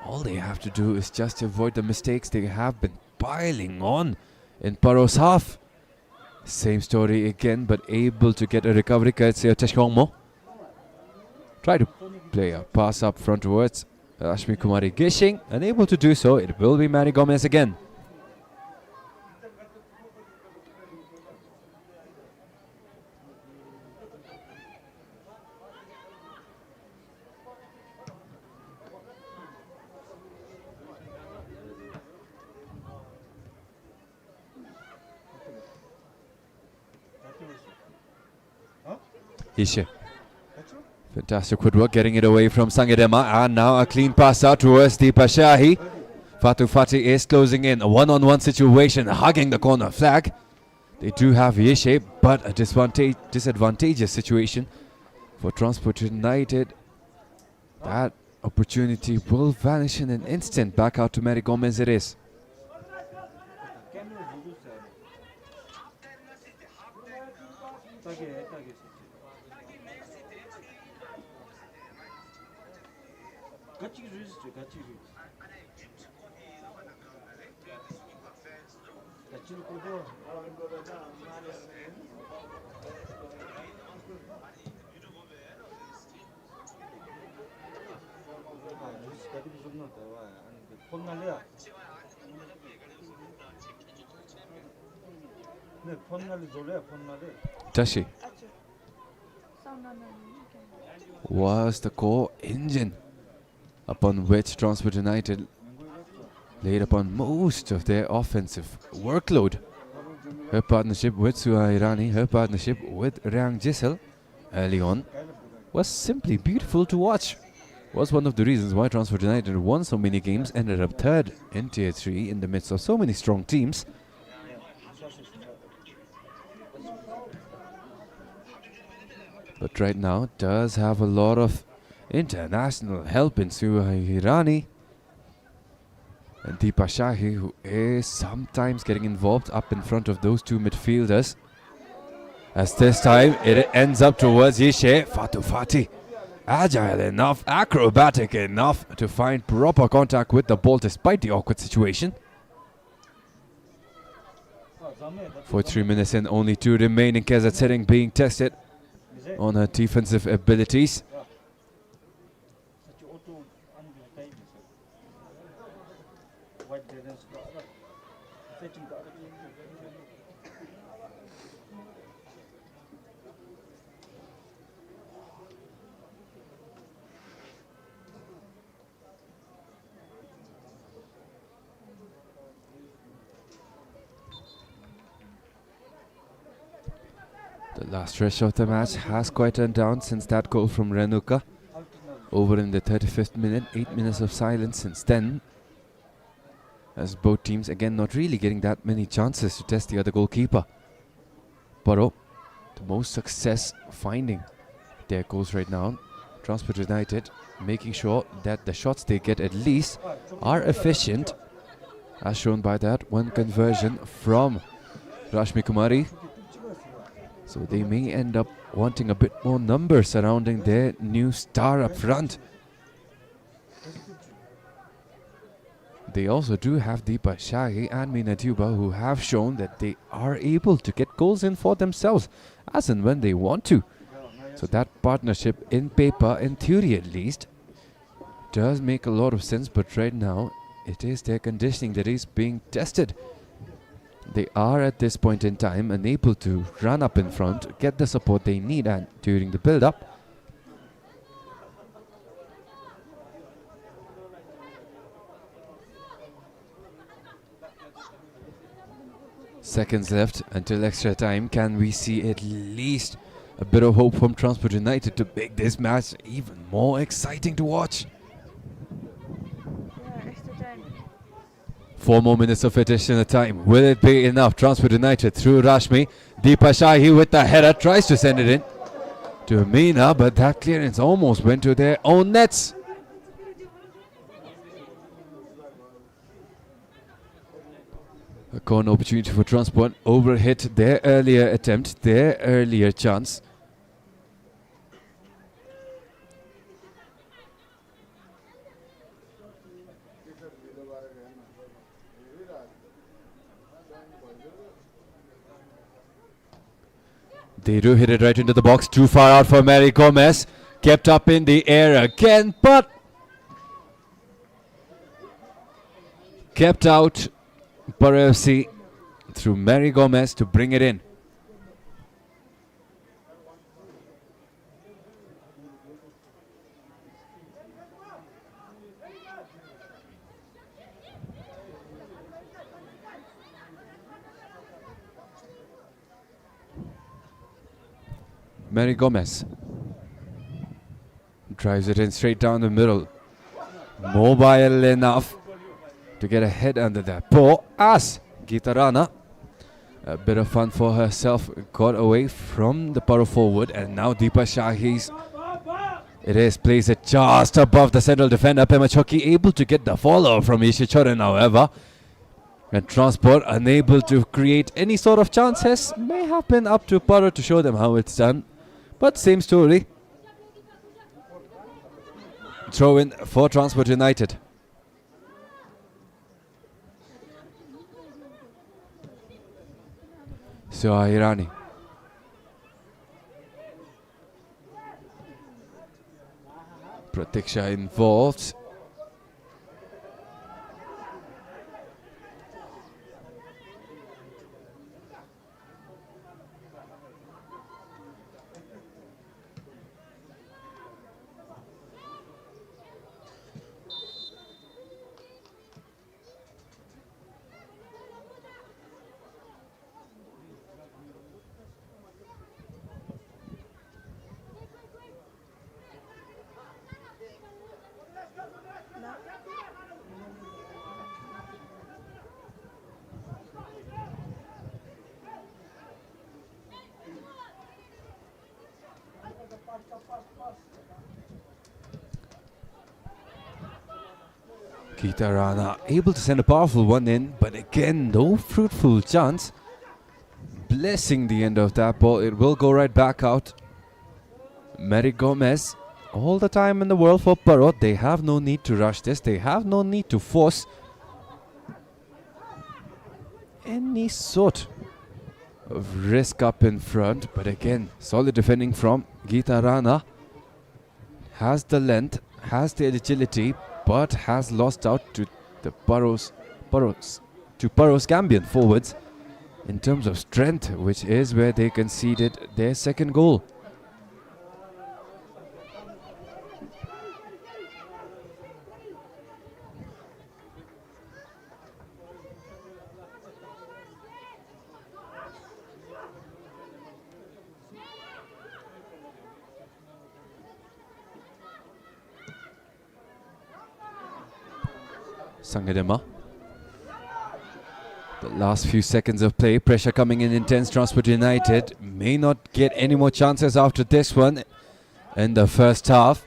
All they have to do is just avoid the mistakes they have been piling on in PARO's half. Same story again, but able to get a recovery. Try to play a pass up front towards Rashmi Kumari Gishing. Unable to do so, it will be Mary Gomez again. Ishe. Fantastic footwork, getting it away from Sangedema, and now a clean pass out towards Deepa Shahi. Fatu Fati is closing in, a one-on-one situation, hugging the corner flag. They do have Yeshe, but a disadvantageous situation for Transport United. That opportunity will vanish in an instant. Back out to Mary Gomez it is. Tashi was the core engine upon which Transport United laid upon most of their offensive workload. Her partnership with Suha Irani, her partnership with Rang Jissel early on was simply beautiful to watch. Was one of the reasons why Transport United won so many games, ended up third in Tier 3 in the midst of so many strong teams. But right now does have a lot of international help in Suha Irani and Deepa Shahi, who is sometimes getting involved up in front of those two midfielders. As this time it ends up towards Yeshe. Fatu Fati, agile enough, acrobatic enough to find proper contact with the ball despite the awkward situation. 43 minutes in, only 2 remaining. Keza Tsering being tested on her defensive abilities. The last stretch of the match has quietened down since that goal from Renuka. Over in the 35th minute, 8 minutes of silence since then. As both teams again not really getting that many chances to test the other goalkeeper. Paro, the most success finding their goals right now. Transport United making sure that the shots they get at least are efficient, as shown by that one conversion from Rashmi Kumari. So they may end up wanting a bit more numbers surrounding their new star up front. They also do have Deepa Shahi and Meena Duba, who have shown that they are able to get goals in for themselves as and when they want to. So that partnership in paper, in theory at least, does make a lot of sense, but right now it is their conditioning that is being tested. They are at this point in time unable to run up in front, get the support they need and during the build-up. Seconds left until extra time. Can we see at least a bit of hope from Transport United to make this match even more exciting to watch? Yeah, extra time. 4 more minutes of additional time. Will it be enough? Transport United through Rashmi. Deepa Shahi with the header tries to send it in to Meena, but that clearance almost went to their own nets. A corner opportunity for Transport. Overhit their earlier attempt, their earlier chance. They do hit it right into the box. Too far out for Mary Gomez. Kept up in the air again, but kept out. PARO FC through Mary Gomez to bring it in. Mary Gomez drives it in straight down the middle. Mobile enough to get a head under that. Poor as Geeta Rana, a bit of fun for herself, got away from the PARO forward, and now Deepa Shahi's plays it just above the central defender. Pema Choki able to get the follow from Isha Choran, however. And Transport unable to create any sort of chances. May have been up to PARO to show them how it's done. But same story. Throw in for Transport United. So Irani. Pratiksha involved. Geeta Rana able to send a powerful one in, but again, no fruitful chance. Blessing the end of that ball. It will go right back out. Mary Gomez, all the time in the world for PARO. They have no need to rush this. They have no need to force any sort of risk up in front. But again, solid defending from Geeta Rana. Has the length, has the agility, but has lost out to the PARO's Gambian forwards in terms of strength, which is where they conceded their second goal. Sangadema. The last few seconds of play, pressure coming in intense. Transport United may not get any more chances after this one in the first half.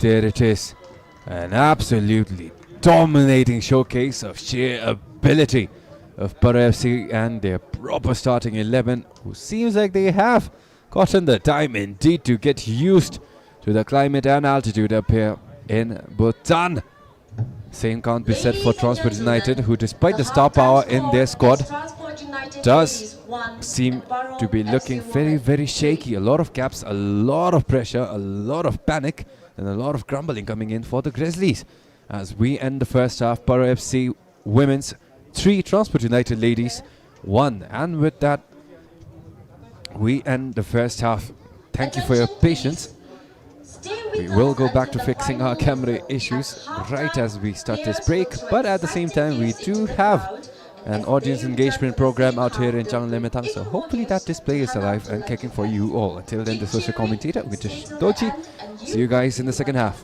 There it is. An absolutely dominating showcase of sheer ability of PARO FC and their proper starting 11, who seems like they have gotten the time indeed to get used to the climate and altitude up here in Bhutan. Same can't be said for Transport United, who despite the star power in their squad does seem to be looking very, very shaky. A lot of caps, a lot of pressure, a lot of panic, and a lot of grumbling coming in for the Grizzlies. As we end the first half, PARO FC Women's 3, Transport United Ladies 1. And with that, we end the first half. Thank you for your patience. We will go back to fixing our camera issues right as we start this break, but at the same time we do have an audience engagement program out here in Channel Lemetang, so hopefully that display is alive and kicking for you all. Until then, the social commentator, Vitish Dochi. See you guys in the second half.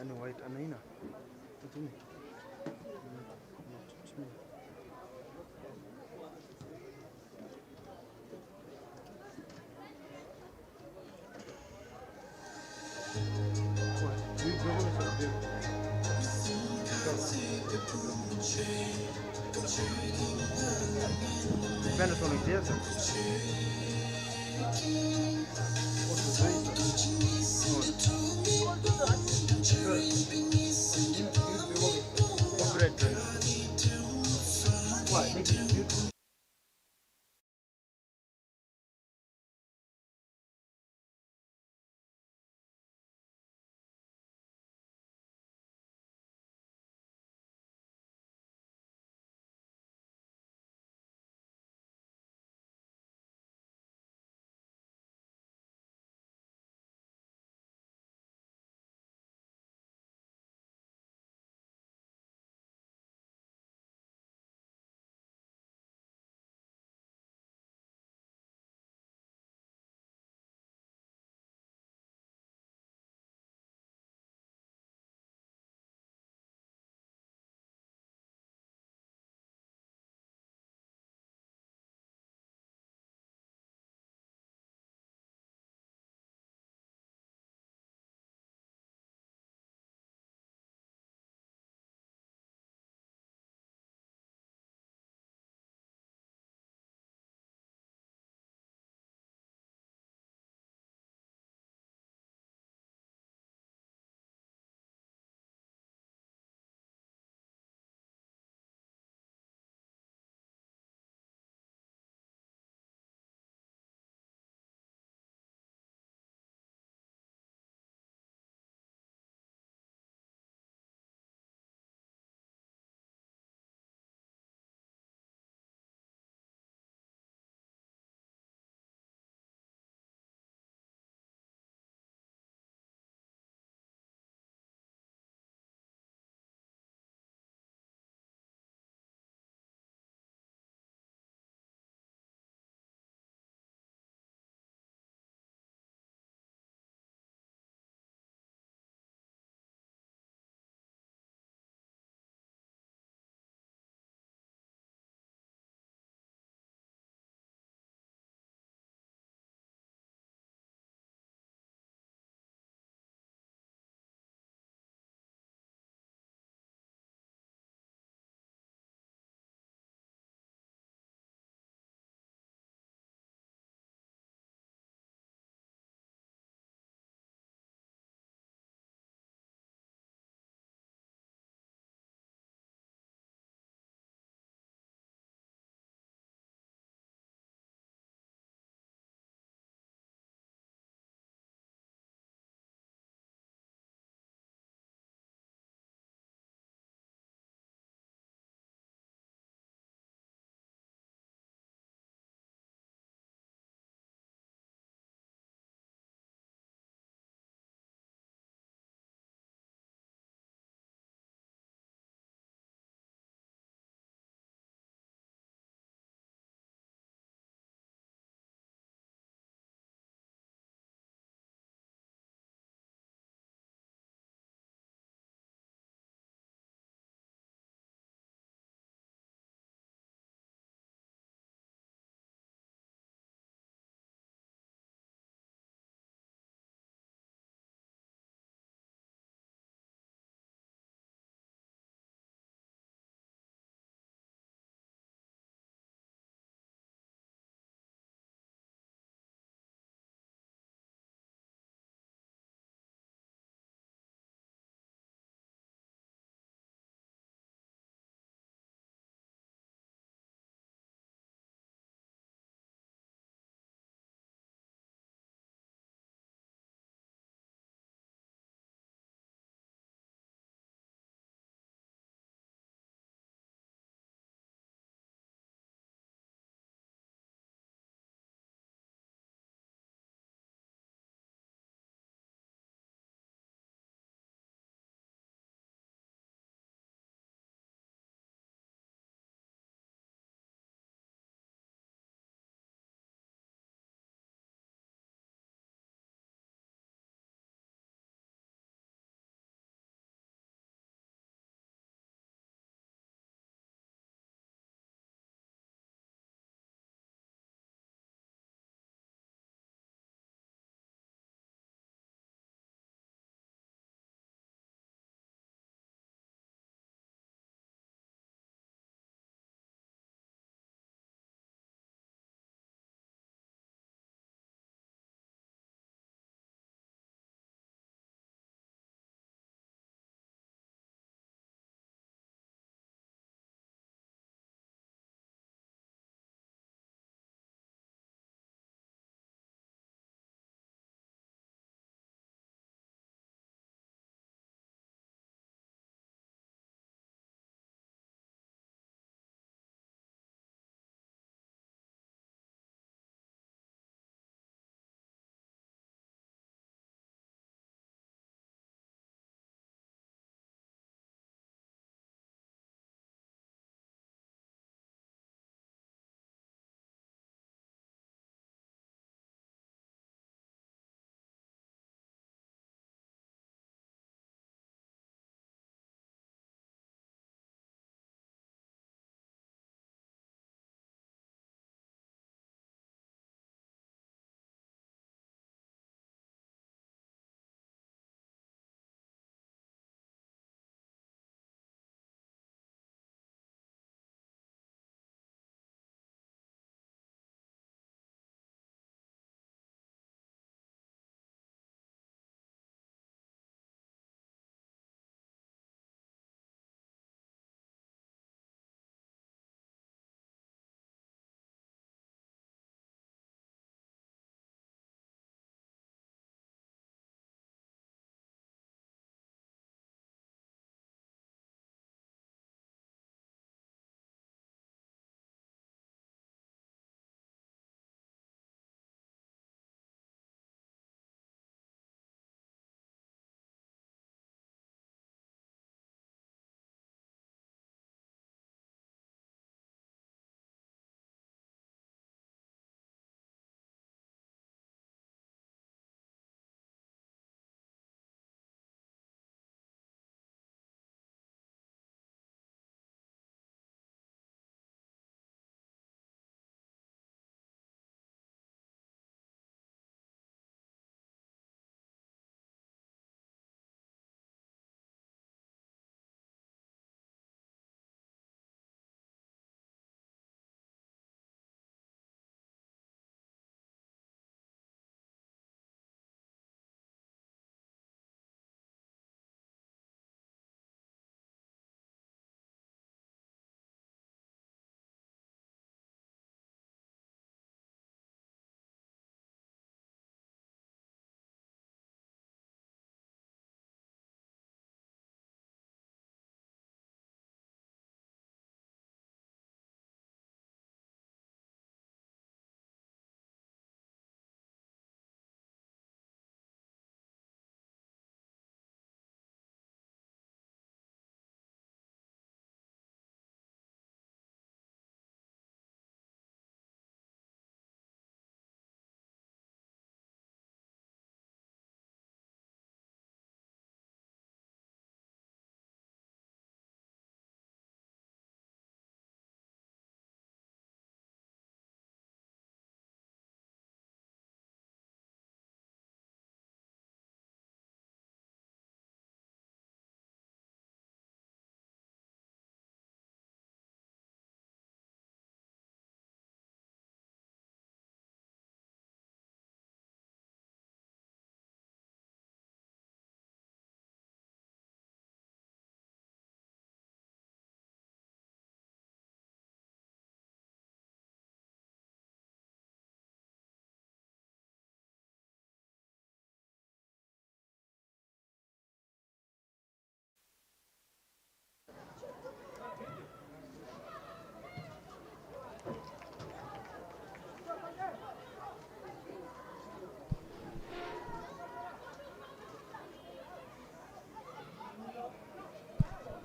أنا وايت أنا هنا تتوني Panasonic theater. What?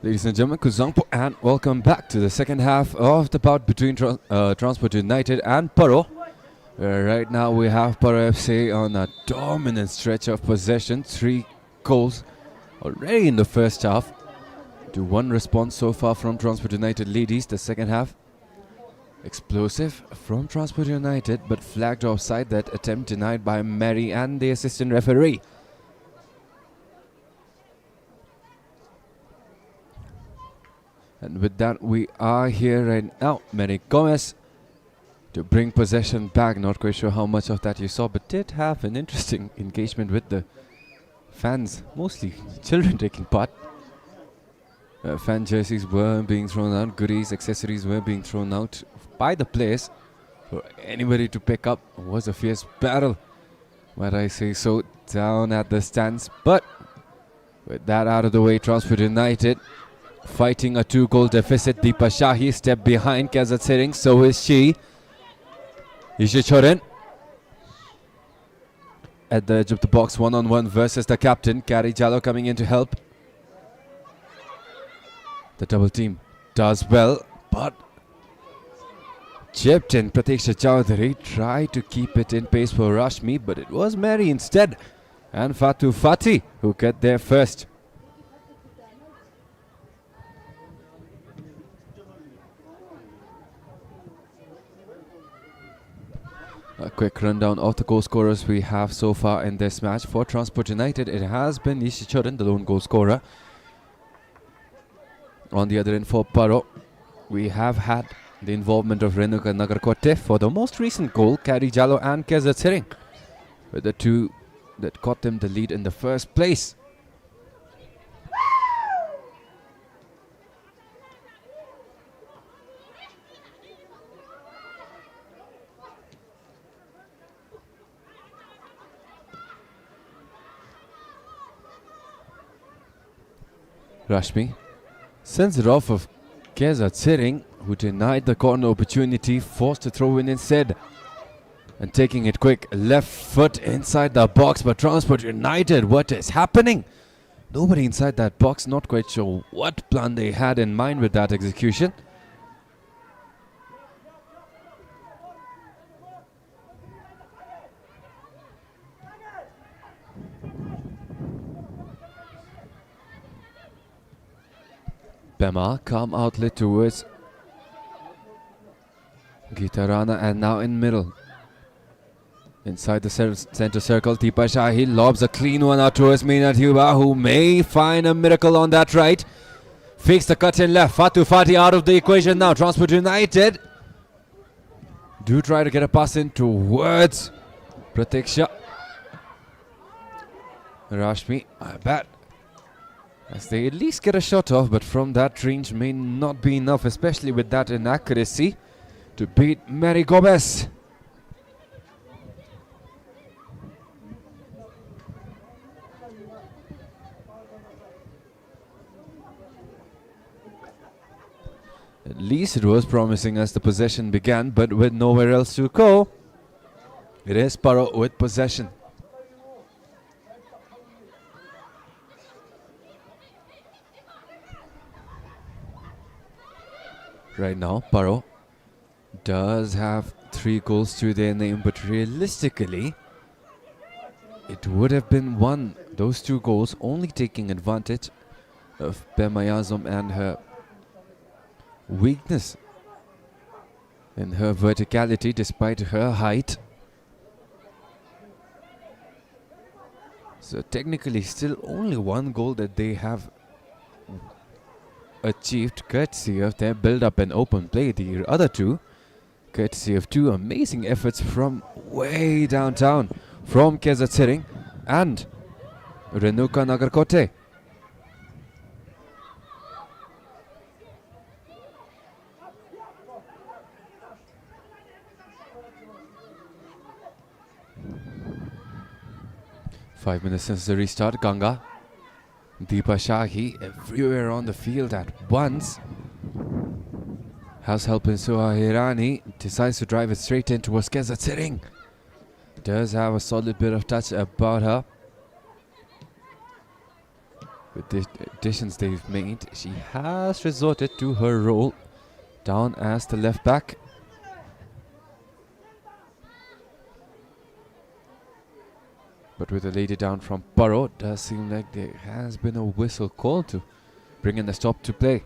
Ladies and gentlemen, Kuzangpo, and welcome back to the second half of the bout between Transport United and PARO. Right now we have PARO FC on a dominant stretch of possession. 3 goals already in the first half. To 1 response so far from Transport United ladies. The second half explosive from Transport United, but flagged offside. That attempt denied by Mary and the assistant referee. And with that, we are here right now. Mary Gomez to bring possession back. Not quite sure how much of that you saw, but did have an interesting engagement with the fans, mostly children taking part. Fan jerseys were being thrown out, goodies, accessories were being thrown out by the players for anybody to pick up. It was a fierce battle, might I say so, down at the stands. But with that out of the way, Transport United fighting a 2-goal deficit. Deepa Shahi step behind Kazat Sering, so is she. Isha Choren at the edge of the box, one-on-one versus the captain. Kari Jalo coming in to help. The double team does well, but chipped in. Pratiksha Chowdhury tried to keep it in pace for Rashmi, but it was Mary instead, and Fatu Fati who get there first. A quick rundown of the goal scorers we have so far in this match. For Transport United, it has been Ishi Choran, the lone goal scorer. On the other end for PARO, we have had the involvement of Renuka Nagarkote for the most recent goal. Kari Jalo and Kazat Sering were the 2 that got them the lead in the first place. Rashmi sends it off of Kazat Sering, who denied the corner opportunity, forced to throw in instead. And taking it quick, left foot inside the box, but Transport United, what is happening? Nobody inside that box, not quite sure what plan they had in mind with that execution. Bema, calm outlet towards Gitarana, and now in middle. Inside the center circle, Deepa Shahi lobs a clean one out towards Meena Dhuba, who may find a miracle on that right. Fakes the cut in left. Fatu Fati out of the equation now. Transport United do try to get a pass in towards Pratiksha. Rashmi, I bet, as they at least get a shot off, but from that range may not be enough, especially with that inaccuracy, to beat Mary Gomez. At least it was promising as the possession began, but with nowhere else to go, it is PARO with possession. Right now, PARO does have 3 goals to their name, but realistically, it would have been those 2 goals, only taking advantage of Bemayazum and her weakness in her verticality despite her height. So technically still only 1 goal that they have achieved courtesy of their build-up and open play. The other 2 courtesy of 2 amazing efforts from way downtown from Kazat Sering and Renuka Nagarkote. Five minutes since the restart. Ganga, Deepa Shahi everywhere on the field at once. House help in Suha Hirani decides to drive it straight in towards Kazat Sering. Does have a solid bit of touch about her. With the additions they've made, she has resorted to her role down as the left back. But with a lady down from PARO, it does seem like there has been a whistle called to bring in the stop to play.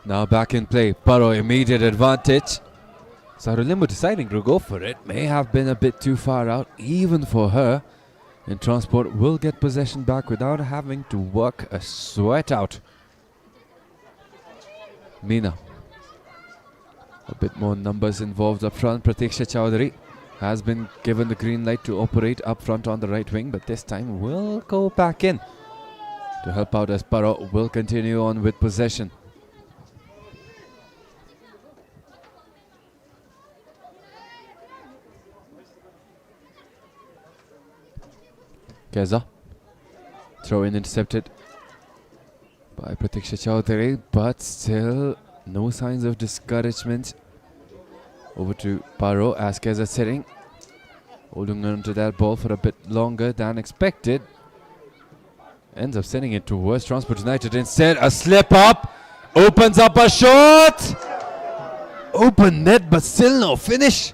Now back in play, PARO immediate advantage. Sarulimbo deciding to go for it. May have been a bit too far out even for her. And Transport will get possession back without having to work a sweat out. Meena. A bit more numbers involved up front. Pratiksha Chowdhury has been given the green light to operate up front on the right wing, but this time will go back in to help out as PARO will continue on with possession. Keza. Throw in intercepted by Pratiksha Chowdhury, but still no signs of discouragement. Over to PARO as Keza sitting, holding on to that ball for a bit longer than expected. Ends up sending it towards Transport United instead. A slip up, opens up a shot. Open net, but still no finish.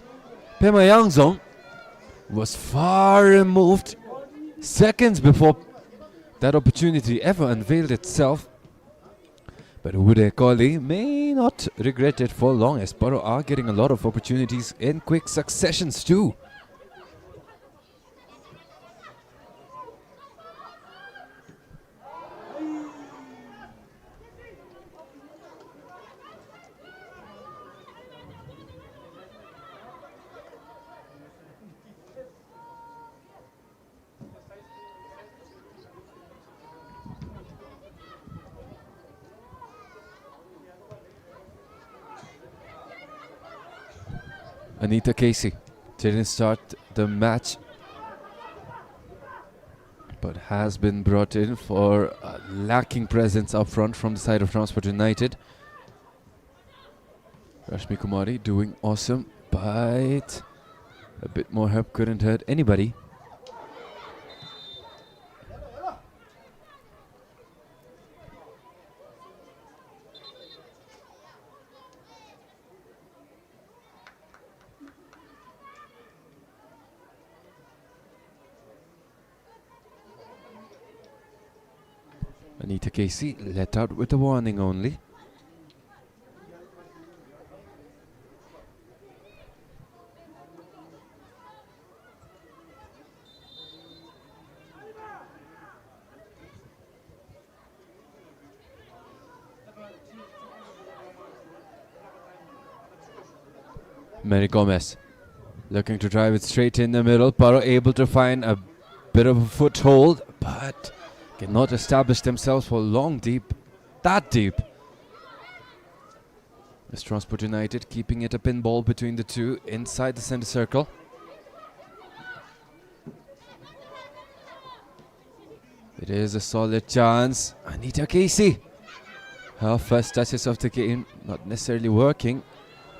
Pema Yangzong was far removed seconds before that opportunity ever unveiled itself. But Uday Kohli may not regret it for long, as PARO are getting a lot of opportunities in quick successions too. Anita Casey didn't start the match, but has been brought in for a lacking presence up front from the side of Transport United. Rashmi Kumari doing awesome, but a bit more help couldn't hurt anybody. Anita Casey let out with a warning only. Mary Gomez looking to drive it straight in the middle. PARO able to find a bit of a foothold, but cannot establish themselves for long that deep. As Transport United keeping it a pinball between the two inside the center circle. It is a solid chance. Anita Casey. Her first touches of the game not necessarily working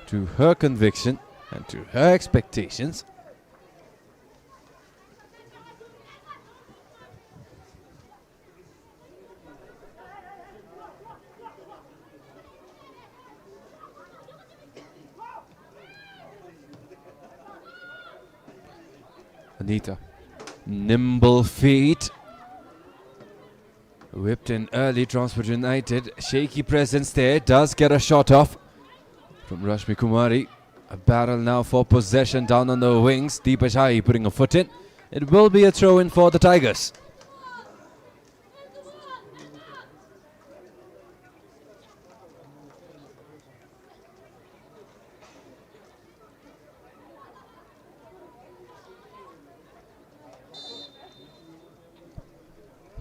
to her conviction and to her expectations. Anita, nimble feet, whipped in early. Transport United, shaky presence there, does get a shot off from Rashmi Kumari. A battle now for possession down on the wings. Deepa Shahi putting a foot in. It will be a throw in for the Tigers.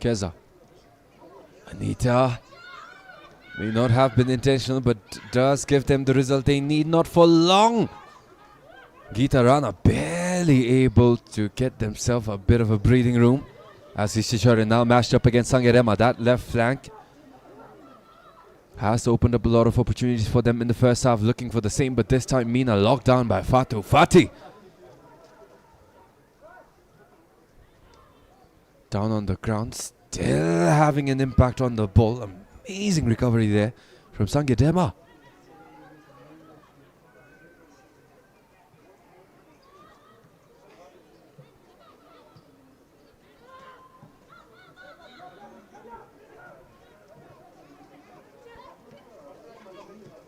Keza. Anita. May not have been intentional, but does give them the result they need. Not for long. Geeta Rana barely able to get themselves a bit of a breathing room. As Ishishore now matched up against Sangarema. That left flank has opened up a lot of opportunities for them in the first half. Looking for the same, but this time Meena locked down by Fatu Fati. Down on the ground, still having an impact on the ball. Amazing recovery there from Sangadema.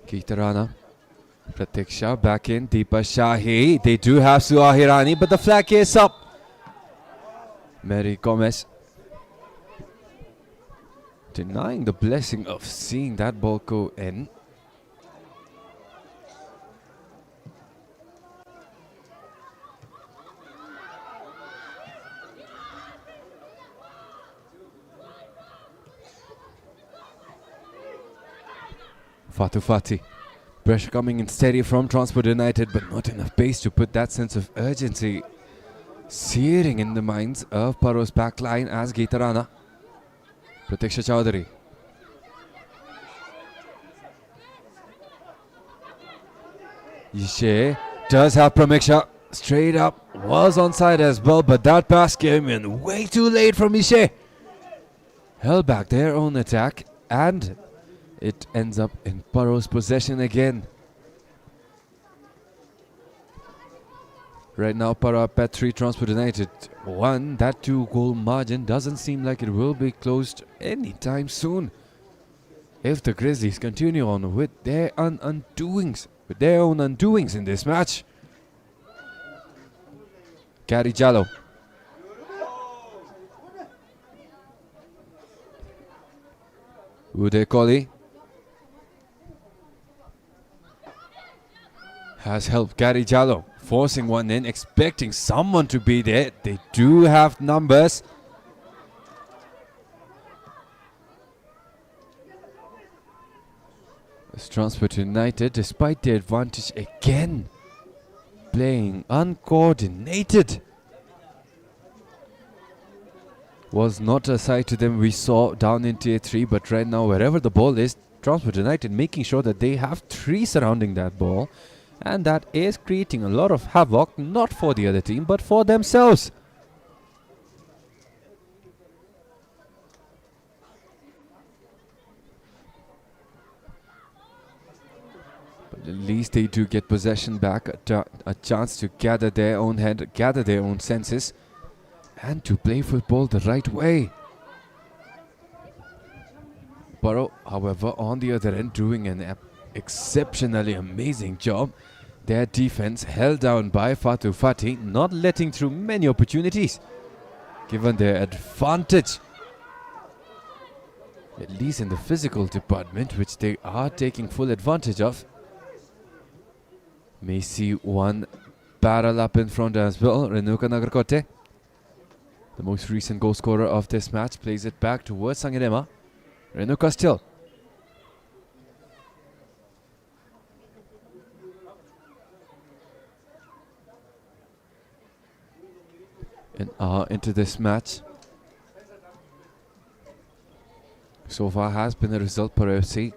Geeta Rana. Pratiksha back in. Deepa Shahi. They do have Suahirani, but the flag is up. Mary Gomez denying the blessing of seeing that ball go in. Fatu Fati. Pressure coming in steady from Transport United, but not enough pace to put that sense of urgency searing in the minds of Paro's backline as Geeta Rana. Pratiksha Chowdhury. Yishe does have Pramiksha. Straight up. Was onside as well, but that pass came in way too late from Yishe. Held back their own attack, and it ends up in Paro's possession again. Right now, Paro up at 3, Transport United 1. That 2-goal margin doesn't seem like it will be closed anytime soon. If the Grizzlies continue on with their own undoings in this match. Gary Jallo. Uday Kohli has helped Gary Jallo. Forcing one in, expecting someone to be there. They do have numbers. As Transport United, despite the advantage again, playing uncoordinated. Was not a side to them we saw down in Tier 3, but right now wherever the ball is, Transport United making sure that they have 3 surrounding that ball. And that is creating a lot of havoc, not for the other team, but for themselves. But at least they do get possession back, a chance to gather their own head, gather their own senses, and to play football the right way. Paro, however, on the other end, doing an exceptionally amazing job. Their defense held down by Fatu Fati, not letting through many opportunities, given their advantage, at least in the physical department, which they are taking full advantage of. May see one barrel up in front as well. Renuka Nagarkote, the most recent goal scorer of this match, plays it back towards Sangarema. Renuka still. Into this match. So far has been a result PARO FC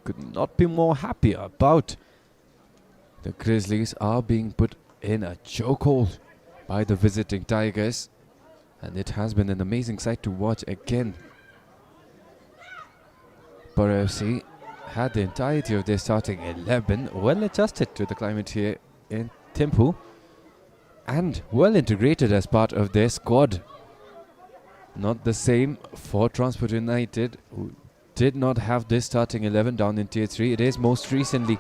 could not be more happy about. The Grizzlies are being put in a chokehold by the visiting Tigers, and it has been an amazing sight to watch again. PARO FC had the entirety of their starting 11 well adjusted to the climate here in Thimphu and well integrated as part of their squad. Not the same for Transport United, who did not have this starting 11 down in Tier 3. It is most recently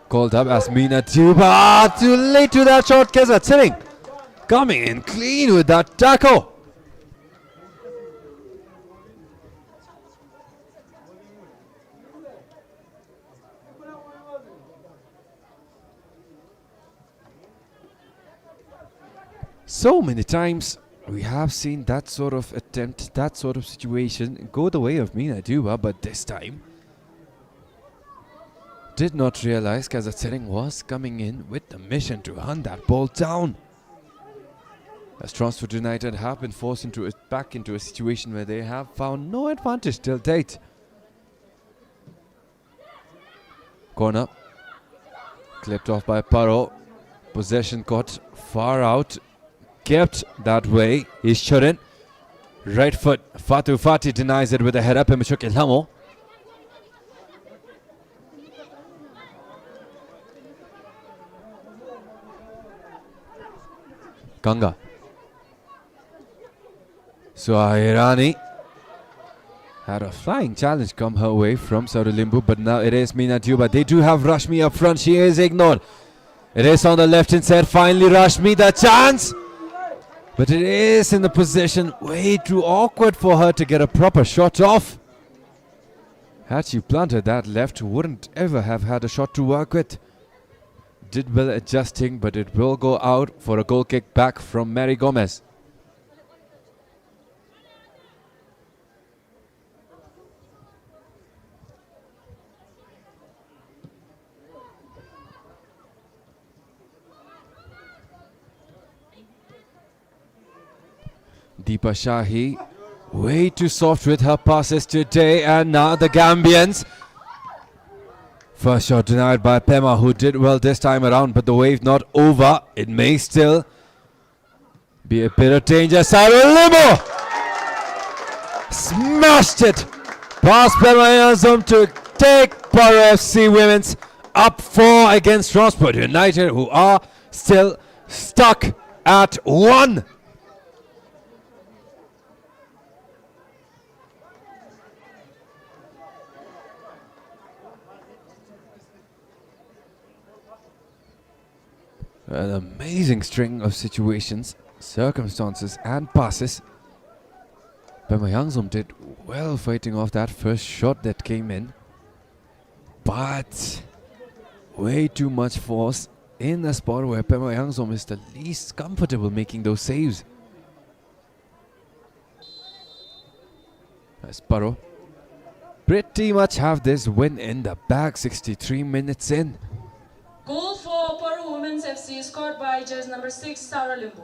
Called up as Meena Juba. Too late to that shot. Keza Tsering coming in clean with that tackle. So many times we have seen that sort of attempt, that sort of situation go the way of Meena Juba, but this time did not realize Kazatsering was coming in with the mission to hunt that ball down. As Transport United have been forced back into a situation where they have found no advantage till date. Corner clipped off by Paro. Possession caught far out. Kept that way. He shouldn't. Right foot. Fatu Fati denies it with a head up. Mishuk Ilhamo. Ganga. Suhairani had a flying challenge come her way from Saurulimbu, but now it is Meena Juba. They do have Rashmi up front. She is ignored. It is on the left hand side. Finally, Rashmi, the chance. But it is in the position way too awkward for her to get a proper shot off. Had she planted that left, wouldn't ever have had a shot to work with. Did well adjusting, but it will go out for a goal kick back from Mary Gomez. Deepa Shahi, way too soft with her passes today, and now the Gambians. First shot denied by Pema, who did well this time around, but the wave not over. It may still be a bit of danger. Saurulimbu smashed it past Pema Yazum to take PARO FC Women's up 4 against Transport United, who are still stuck at 1. An amazing string of situations, circumstances and passes. Pema Yangzum did well fighting off that first shot that came in. But way too much force in a spot where Pema Yangzum is the least comfortable making those saves. As Paro pretty much have this win in the bag 63 minutes in. Goal for PARO Women's FC scored by jersey number 6, Saurulimbu.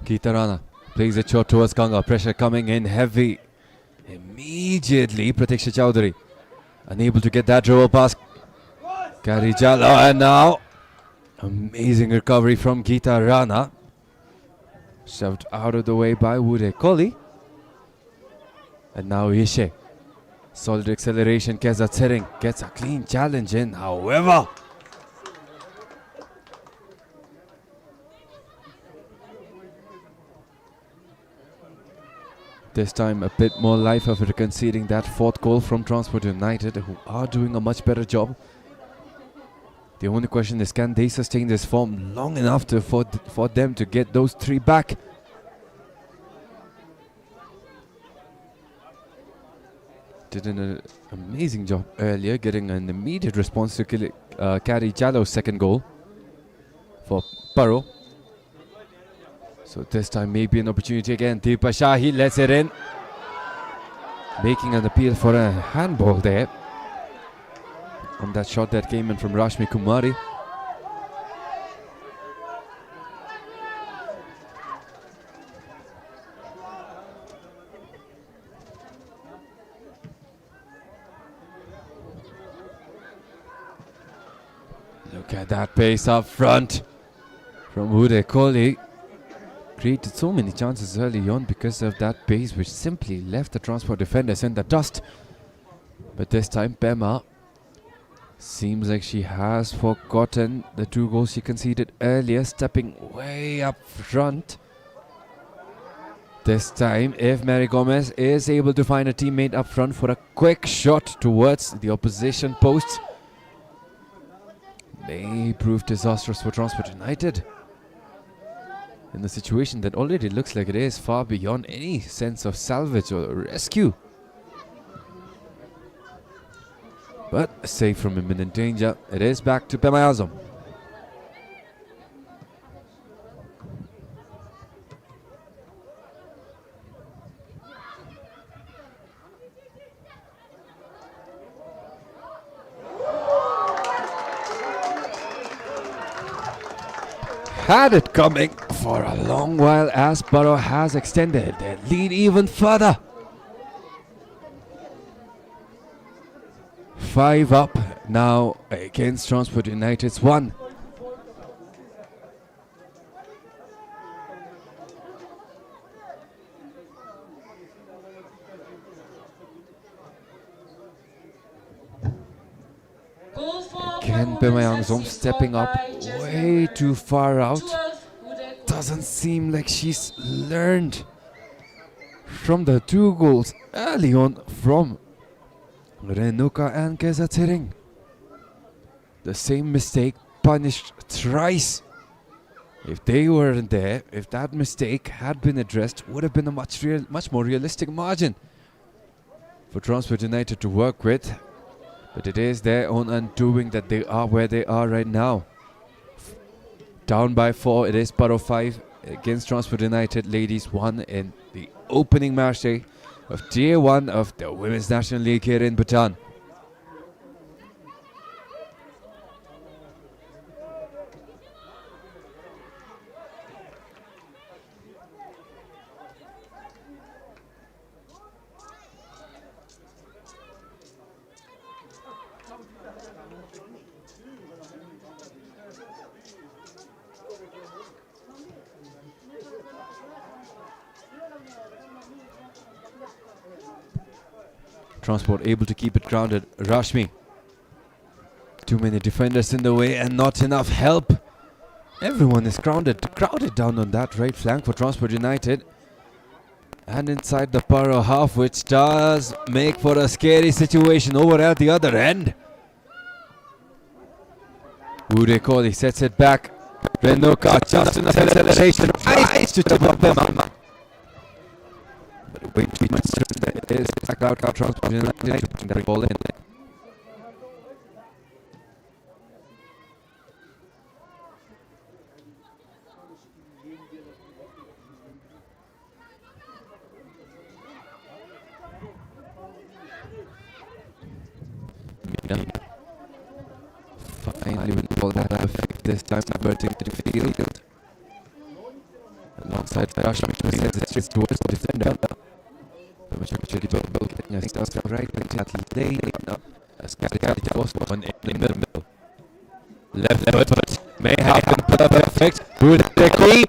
Kitarana plays a shot towards Ganga. Pressure coming in heavy. Immediately, Pratiksha Chowdhury unable to get that dribble pass. Kari Jala, and now amazing recovery from Geeta Rana. Shoved out of the way by Wude Kohli. And now Ishe. Solid acceleration. Keza Tsering gets a clean challenge in. However, this time a bit more life after conceding that fourth goal from Transport United, who are doing a much better job. The only question is, can they sustain this form long enough for them to get those 3 back? Did an amazing job earlier, getting an immediate response to Kari Jallo's second goal for Paro. So this time maybe an opportunity again. Deepa Shahi lets it in. Making an appeal for a handball there on that shot that came in from Rashmi Kumari. Look at that pace up front from Uday Kohli. Created so many chances early on because of that pace which simply left the Transport defenders in the dust. But this time Pema seems like she has forgotten the 2 goals she conceded earlier, stepping way up front. This time, if Mary Gomez is able to find a teammate up front for a quick shot towards the opposition post, may prove disastrous for Transport United. In the situation that already looks like it is far beyond any sense of salvage or rescue. But safe from imminent danger, it is back to Pema Azam. Had it coming for a long while as PARO has extended their lead even further. 5 up now against Transport United's 1. Goal for Again, PARO Pema Women's Yangzom FC stepping scored up by jersey way number too far out. 12, Uday Kohli. Doesn't seem like she's learned from the 2 goals early on from Renuka and Kezatsering. The same mistake punished thrice. If they weren't there, if that mistake had been addressed, would have been a much more realistic margin for Transport United to work with. But it is their own undoing that they are where they are right now. Down by 4, it is PARO 5 against Transport United Ladies 1 in the opening match day of Tier 1 of the Women's National League here in Bhutan. Transport able to keep it grounded. Rashmi. Too many defenders in the way and not enough help. Everyone is crowded down on that right flank for Transport United. And inside the PARO half, which does make for a scary situation over at the other end. Uday Kohli sets it back. Renuka just an acceleration. Right to tip of them. But way too much that is back out Transport United to bring ball in. Finally with the ball that perfect this time converting to the field. Alongside Rashmi who sends it straight towards the defender. Yes, that's right at lane. As Kati was one in the middle. Left foot may happen perfect. Good Kohli.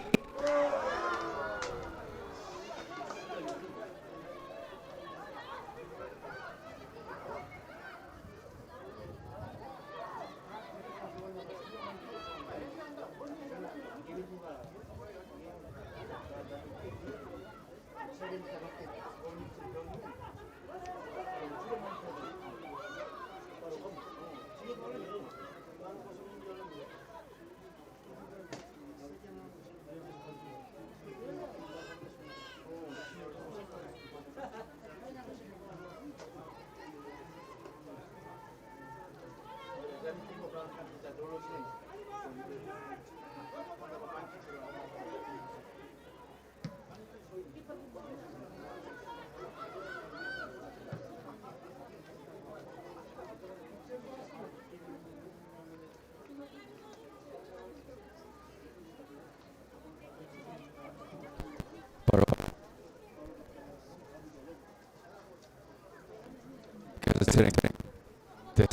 This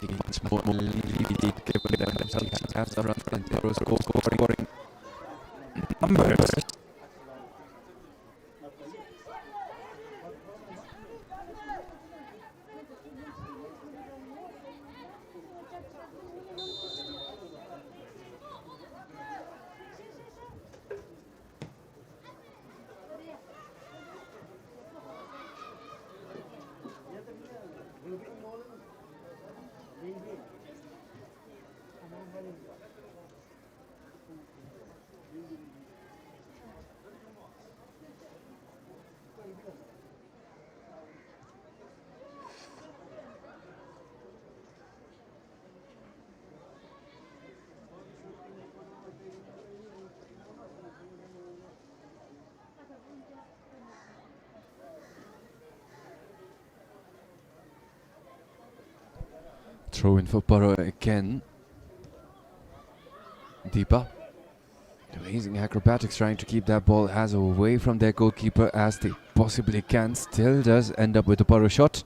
is much more lead lead given them themselves as the run and PARO scoring numbers. Throw in for PARO again. Deepa. Amazing acrobatics trying to keep that ball as away from their goalkeeper as they possibly can. Still does end up with a PARO shot.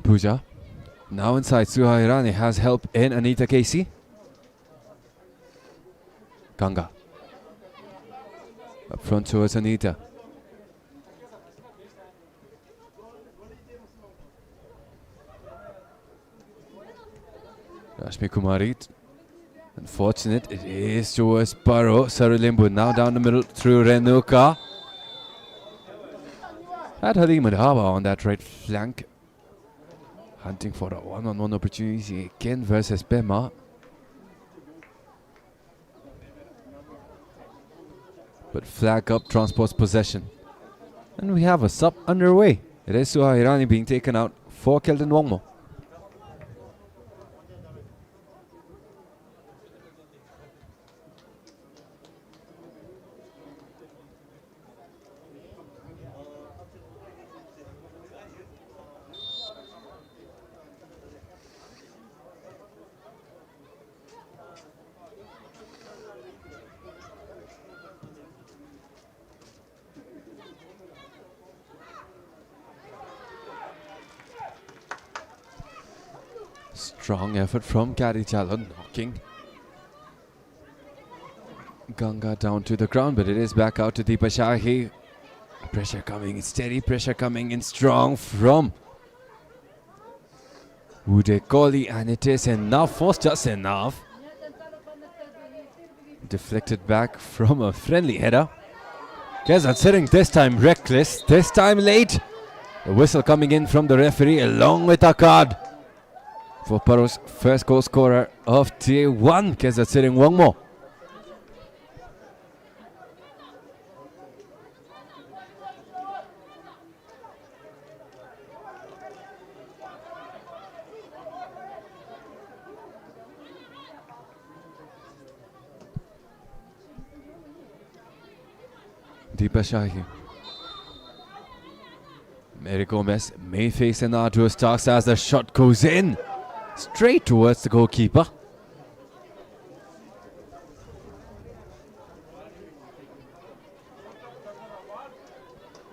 Pooja. Now inside, Suha Irani has help in Anita Casey. Ganga. Up front towards Anita. Rashmi Kumari. Unfortunate, it is towards PARO. Sarulimbu now down the middle through Renuka. Had Halima Dhaba on that right flank. Hunting for a one-on-one opportunity again versus Bema. But flag up Transport's possession. And we have a sub underway. It is Suha Irani being taken out for Kelden Wongmo. Strong effort from Kari Chalon, knocking Ganga down to the ground, but it is back out to Deepa Shahi. Pressure coming in steady, pressure coming in strong from Uday Kohli, and it is enough, was just enough. Deflected back from a friendly header. Kezat sitting this time reckless, this time late. The whistle coming in from the referee along with a card for PARO's first goal scorer of day one, Kezat sitting Wongmo. Deepa Shahi. Mary Gomez may face an arduous task as the shot goes in straight towards the goalkeeper.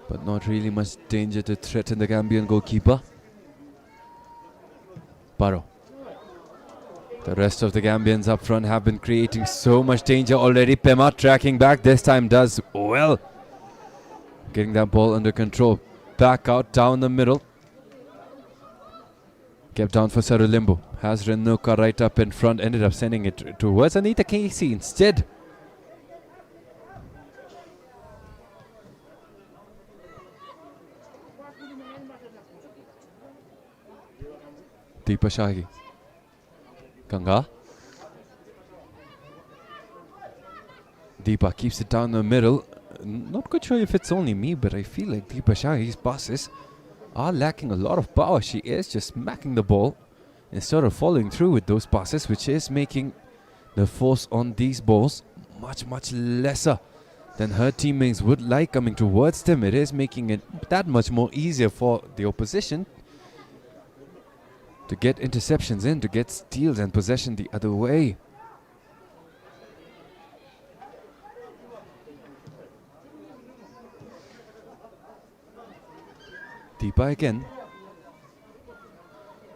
But not really much danger to threaten the Gambian goalkeeper. PARO. The rest of the Gambians up front have been creating so much danger already. Pema tracking back, this time does well. Getting that ball under control. Back out down the middle. Kept down for Sarulimbu. Has Renuka right up in front. Ended up sending it towards Anita Casey instead. Deepa Shahi. Ganga. Deepa keeps it down the middle. Not quite sure if it's only me, but I feel like Deepa Shahi's passes are lacking a lot of power. She is just smacking the ball instead of following through with those passes, which is making the force on these balls much lesser than her teammates would like coming towards them. It is making it that much more easier for the opposition to get interceptions in, to get steals and possession the other way. Deepa again.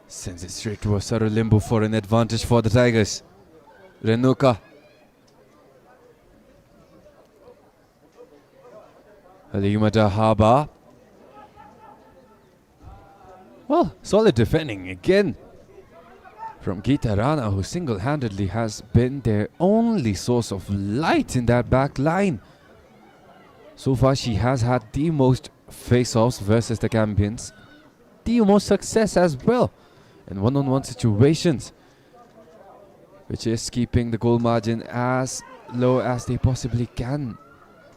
Sends it straight to Sarulimbu for an advantage for the Tigers. Renuka. Halima Dahaba. Well, solid defending again from Geeta Rana, who single-handedly has been their only source of light in that back line. So far, she has had the most face-offs versus the champions, the most success as well in one-on-one situations, which is keeping the goal margin as low as they possibly can,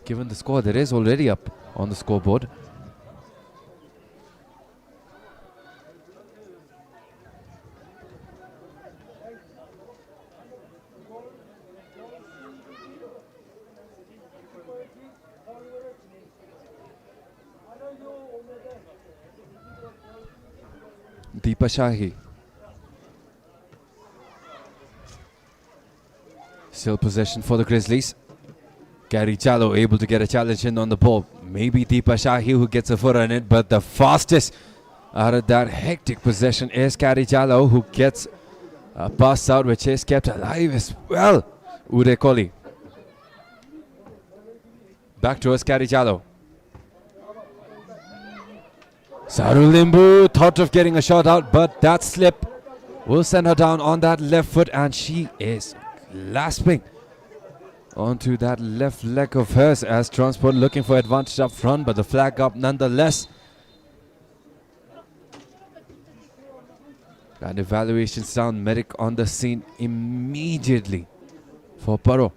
given the score that is already up on the scoreboard. Deepa Shahi. Still possession for the Grizzlies. Gary Jallo able to get a challenge in on the ball. Maybe Deepa Shahi who gets a foot on it, but the fastest out of that hectic possession is Gary Jallo, who gets a pass out which is kept alive as well. Uday Kohli. Back towards Gary Jallo. Sarulimbu thought of getting a shot out, but that slip will send her down on that left foot, and she is grasping onto that left leg of hers as Transport looking for advantage up front, but the flag up nonetheless. And evaluation sound, medic on the scene immediately for PARO.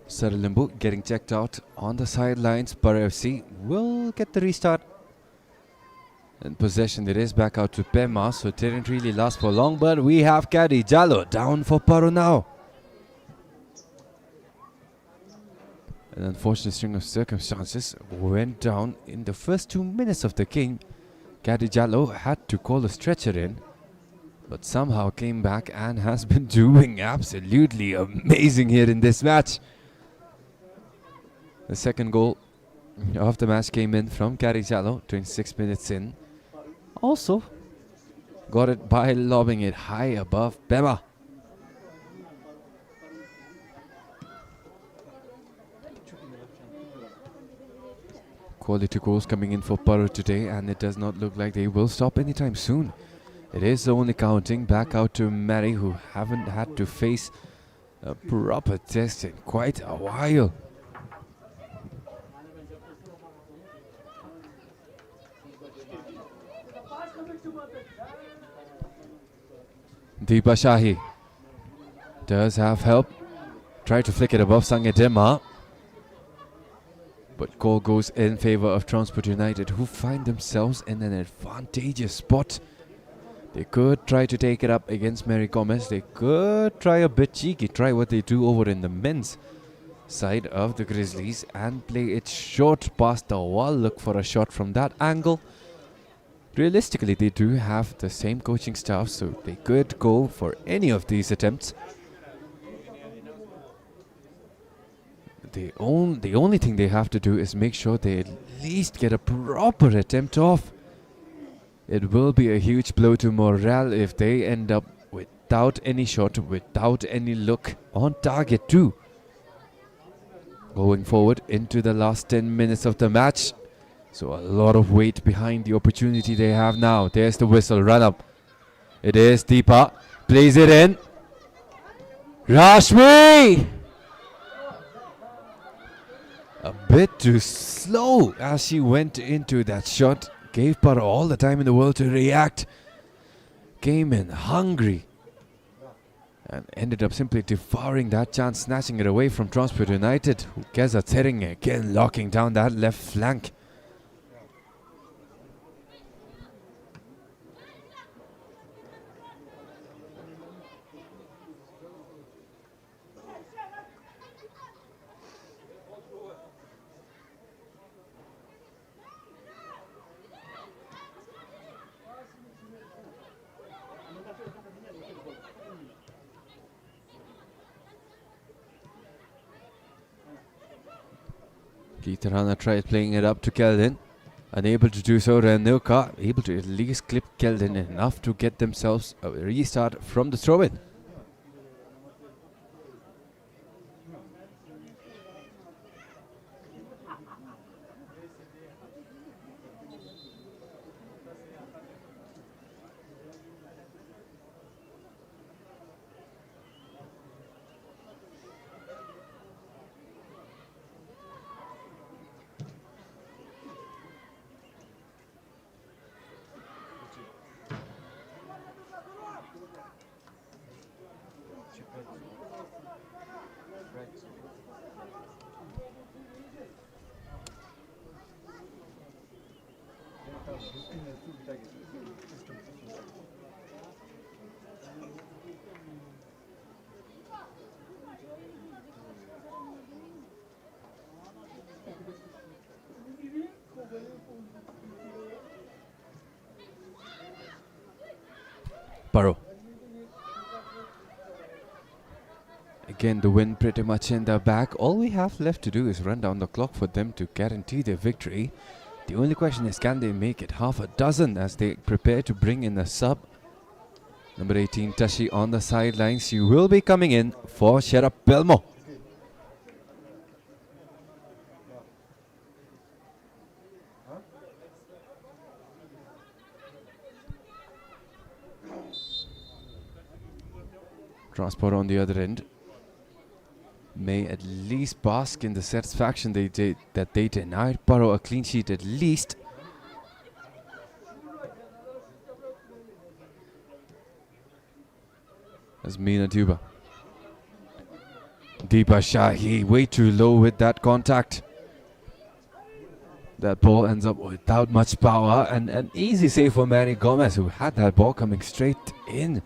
Sarulimbu getting checked out on the sidelines. PARO FC will get the restart. In possession, it is back out to Pema, so it didn't really last for long, but we have Gary Jallo down for PARO now. An unfortunate string of circumstances went down in the first 2 minutes of the game. Gary Jallo had to call a stretcher in, but somehow came back and has been doing absolutely amazing here in this match. The second goal of the match came in from Gary Jallo, 26 minutes in. Also got it by lobbing it high above Pema. Quality goals coming in for PARO today, and it does not look like they will stop anytime soon. It is only counting back out to Mary, who haven't had to face a proper test in quite a while. Deepa Shahi does have help. Try to flick it above Sangedema, but goal goes in favor of Transport United, who find themselves in an advantageous spot. They could try to take it up against Mary Gomez. They could try a bit cheeky, try what they do over in the men's side of the Grizzlies and play it short past the wall. Look for a shot from that angle. Realistically, they do have the same coaching staff, so they could go for any of these attempts. The only thing they have to do is make sure they at least get a proper attempt off. It will be a huge blow to morale if they end up without any shot, without any look on target too. Going forward into the last 10 minutes of the match. So a lot of weight behind the opportunity they have now. There's the whistle, run up. It is Deepa, plays it in. Rashmi! A bit too slow as she went into that shot. Gave Paro all the time in the world to react. Came in hungry. And ended up simply devouring that chance, snatching it away from Transport United. Keza Tsering again locking down that left flank. Gitarana tried playing it up to Keldin. Unable to do so, Renuka able to at least clip Keldin enough to get themselves a restart from the throw-in. Paro. Again, the win pretty much in their back. All we have left to do is run down the clock for them to guarantee their victory. The only question is, can they make it half a dozen as they prepare to bring in a sub? Number 18, Tashi on the sidelines. She will be coming in for Sherab Belmo. Transport on the other end may at least bask in the satisfaction that they denied Paro a clean sheet at least. As Meena Duba. Deepa Shahi way too low with that contact. That ball ends up without much power, and an easy save for Mary Gomez, who had that ball coming straight in.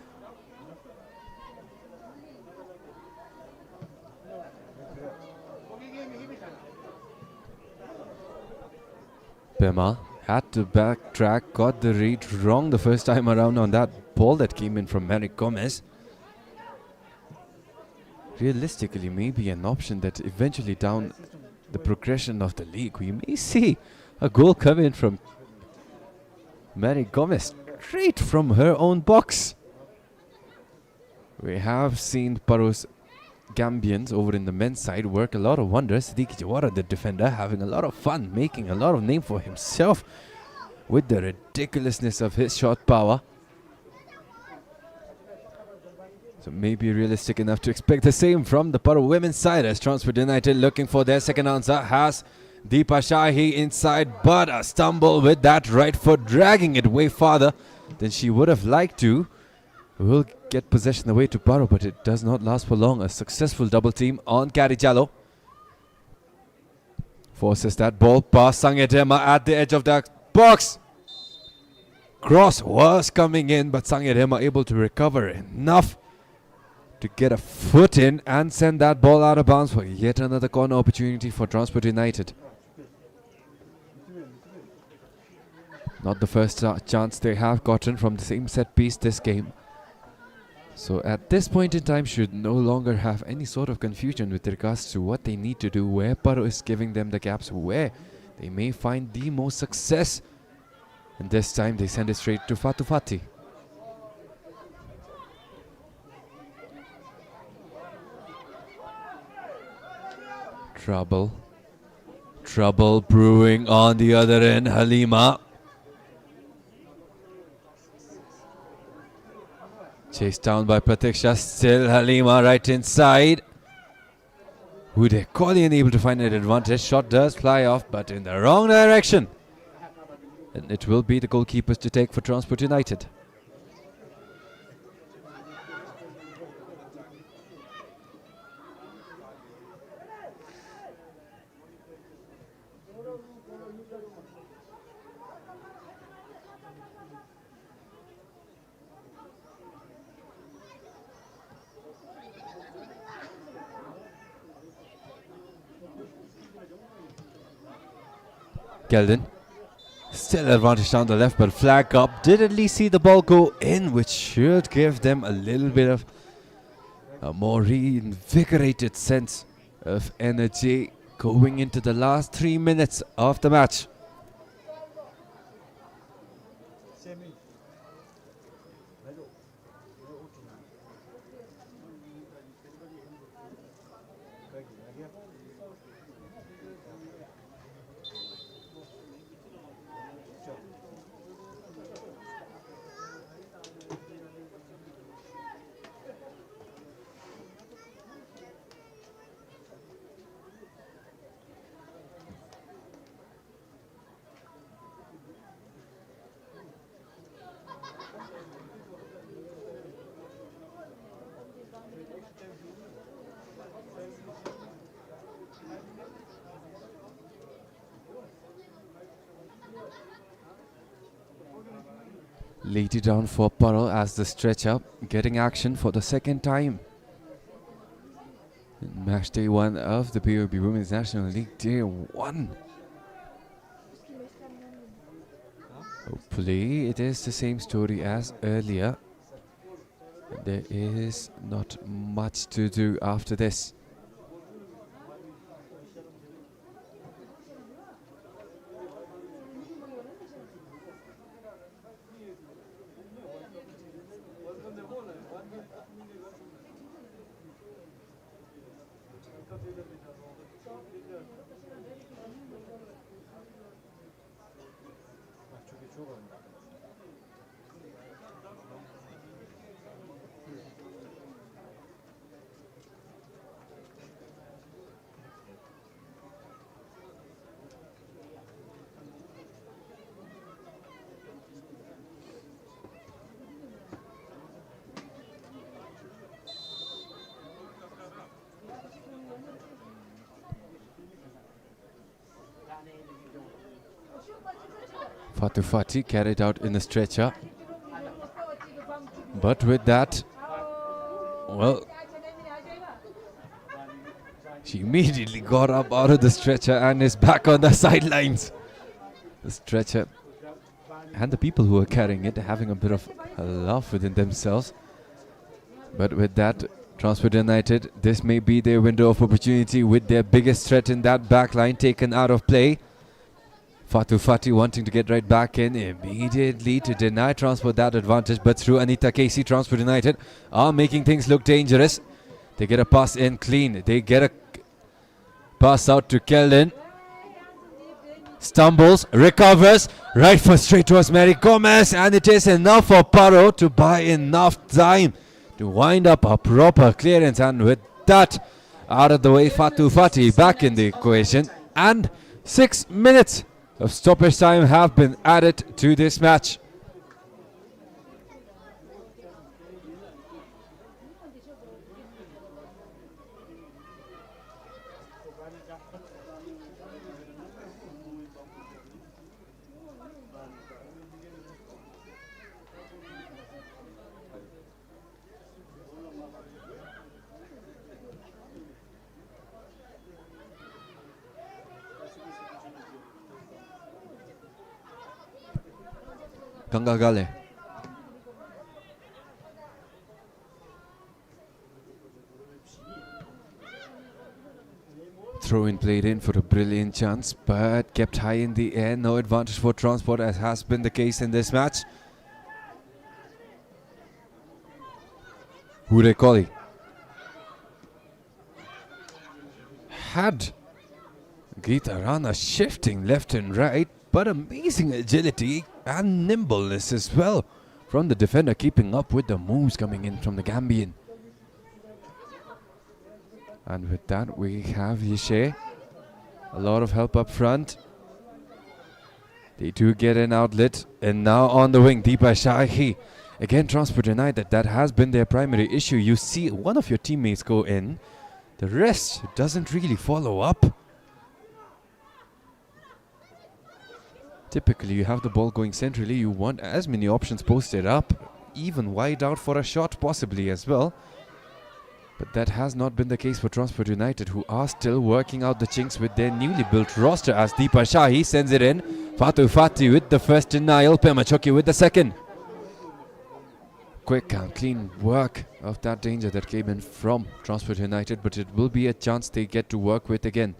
Pema had to backtrack, got the read wrong the first time around on that ball that came in from Mary Gomez. Realistically, maybe an option that eventually down the progression of the league, we may see a goal come in from Mary Gomez straight from her own box. We have seen Paro's Gambians over in the men's side work a lot of wonders. Siddiqui Jawara, the defender, having a lot of fun, making a lot of name for himself with the ridiculousness of his shot power. So maybe realistic enough to expect the same from the Paro women's side, as Transport United looking for their second answer has Deepa Shahi inside, but a stumble with that right foot, dragging it way farther than she would have liked to. Will get possession away to Paro, but it does not last for long. A successful double team on Karijalo. Forces that ball past Sangedema at the edge of the box. Cross was coming in, but Sangedema able to recover enough to get a foot in and send that ball out of bounds for yet another corner opportunity for Transport United. Not the first chance they have gotten from the same set piece this game. So at this point in time should no longer have any sort of confusion with regards to what they need to do, where Paro is giving them the gaps, where they may find the most success. And this time they send it straight to Fatu Fati. Trouble brewing on the other end. Halima chased down by Pratiksha. Still Halima right inside. Uday Kohli unable to find an advantage. Shot does fly off, but in the wrong direction. And it will be the goalkeepers to take for Transport United. Gelden. Still advantage down the left, but flag up. Did at least see the ball go in, which should give them a little bit of a more reinvigorated sense of energy going into the last 3 minutes of the match. Laid it down for Paro as the stretcher, getting action for the second time. In match day 1 of the PARO FC Women's National League day 1. Hopefully it is the same story as earlier. There is not much to do after this. Fatu Fati carried out in a stretcher. But with that, well, she immediately got up out of the stretcher and is back on the sidelines. The stretcher and the people who are carrying it having a bit of a laugh within themselves. But with that, Transport United, this may be their window of opportunity with their biggest threat in that back line taken out of play. Fatu Fati wanting to get right back in immediately to deny Transport that advantage, but through Anita Casey, Transport United are making things look dangerous. They get a pass in clean. They get a pass out to Keldon. Stumbles, recovers, right for straight towards Mary Gomez, and it is enough for Paro to buy enough time to wind up a proper clearance, and with that out of the way, Fatu Fati back in the equation, and 6 minutes of stoppage time have been added to this match. Ganga Gale. Throw in played in for a brilliant chance, but kept high in the air. No advantage for Transport, as has been the case in this match. Hure Koli had Geeta Rana shifting left and right, but amazing agility and nimbleness as well from the defender, keeping up with the moves coming in from the Gambian. And with that, we have Yeshe. A lot of help up front. They do get an outlet. And now on the wing, Deepa Shahi. Again, Transport United, that has been their primary issue. You see one of your teammates go in. The rest doesn't really follow up. Typically, you have the ball going centrally. You want as many options posted up. Even wide out for a shot possibly as well. But that has not been the case for Transport United, who are still working out the chinks with their newly built roster, as Deepa Shahi sends it in. Fatu Fati with the first denial, Pema Choki with the second. Quick and clean work of that danger that came in from Transport United, but it will be a chance they get to work with again.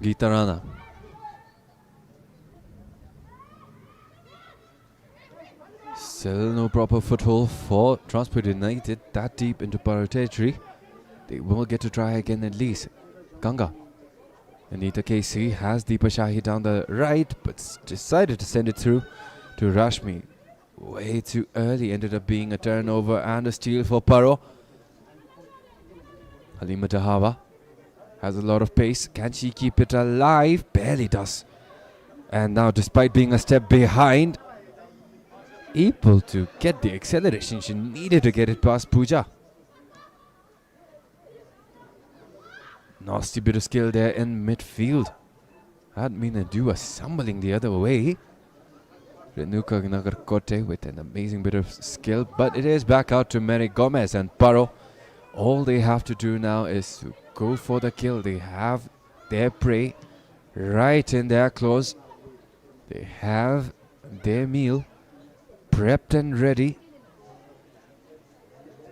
Geeta Rana. Still no proper foothold for Transport United that deep into Paro territory. They will get to try again at least. Ganga. Anita Casey has Deepa Shahi down the right, but decided to send it through to Rashmi. Way too early, ended up being a turnover and a steal for Paro. Halima Dahaba has a lot of pace. Can she keep it alive? Barely does. And now, despite being a step behind, able to get the acceleration she needed to get it past Pooja. Nasty bit of skill there in midfield. Admin and Dua stumbling the other way. Renuka Nagarkote with an amazing bit of skill, but it is back out to Mary Gomez and Paro. All they have to do now is to go for the kill. They have their prey right in their claws. They have their meal prepped and ready.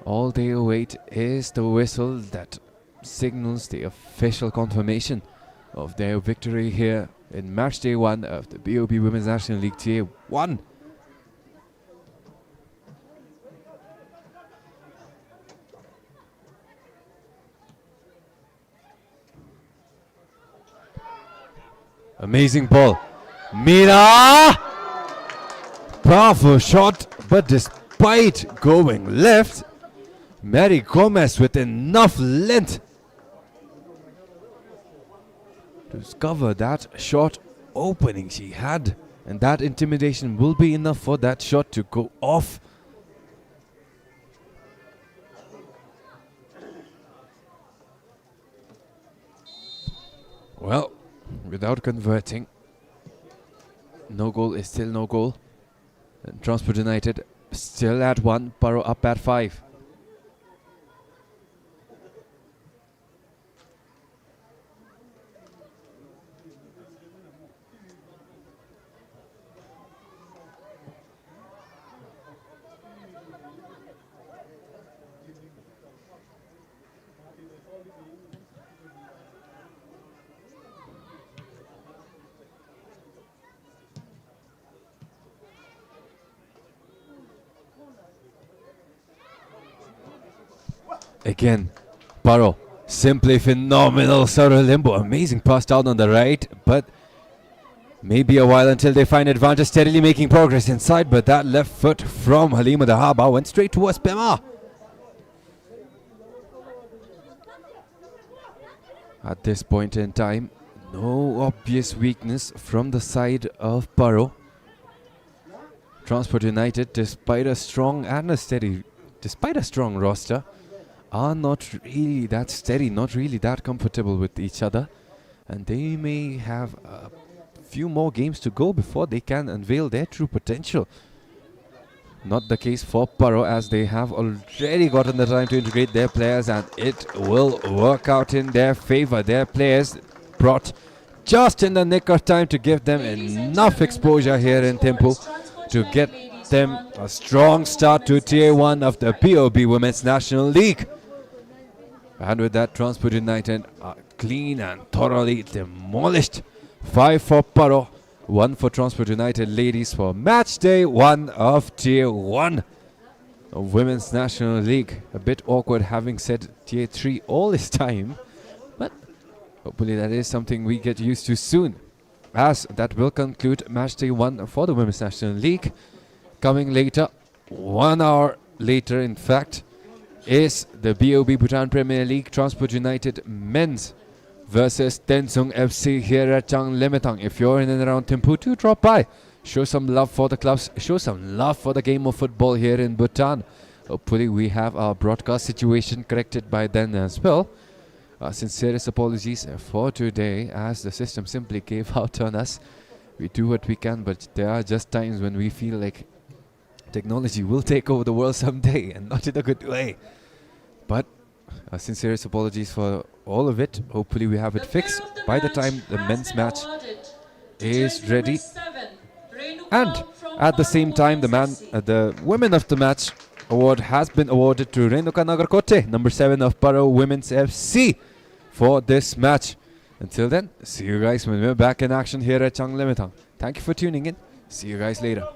All they await is the whistle that signals the official confirmation of their victory here in match day 1 of the BOP Women's National League Tier 1. Amazing ball. Meena! Powerful shot, but despite going left, Mary Gomez with enough length to cover that shot opening she had. And that intimidation will be enough for that shot to go off. Well, without converting, no goal is still no goal. And Transport United still at 1, Paro up at 5. Again, Paro, simply phenomenal. Sarah Limbo, amazing pass down on the right, but maybe a while until they find advantage, steadily making progress inside, but that left foot from Halima Dahaba went straight towards Pema. At this point in time, No obvious weakness from the side of PARO. Transport United, despite a strong roster, are not really that steady, not really that comfortable with each other, and they may have a few more games to go before they can unveil their true potential. Not the case for PARO, as they have already gotten the time to integrate their players, and it will work out in their favor. Their players brought just in the nick of time to give them enough exposure here in Thimphu to get them a strong start to Tier 1 of the POB Women's National League. And with that, Transport United are clean and thoroughly demolished. 5 for PARO, 1 for Transport United Ladies for match day 1 of Tier 1 of Women's National League. A bit awkward having said Tier 3 all this time, but hopefully that is something we get used to soon, as that will conclude match day 1 for the Women's National League. Coming later, 1 hour later in fact, is the BOB Bhutan Premier League, Transport United Men's versus Tensung FC here at Changlemetang. If you're in and around Thimphu, do drop by. Show some love for the clubs. Show some love for the game of football here in Bhutan. Hopefully we have our broadcast situation corrected by then as well. Sincerest apologies for today, as the system simply gave out on us. We do what we can, but there are just times when we feel like technology will take over the world someday, and not in a good way. But sincerest apologies for all of it. Hopefully we have it fixed by the time the men's match is ready. And at the same time, the Women of the Match award has been awarded to Renuka Nagarkote, number 7 of PARO Women's FC, for this match. Until then, see you guys when we're back in action here at Changlemetang. Thank you for tuning in. See you guys later.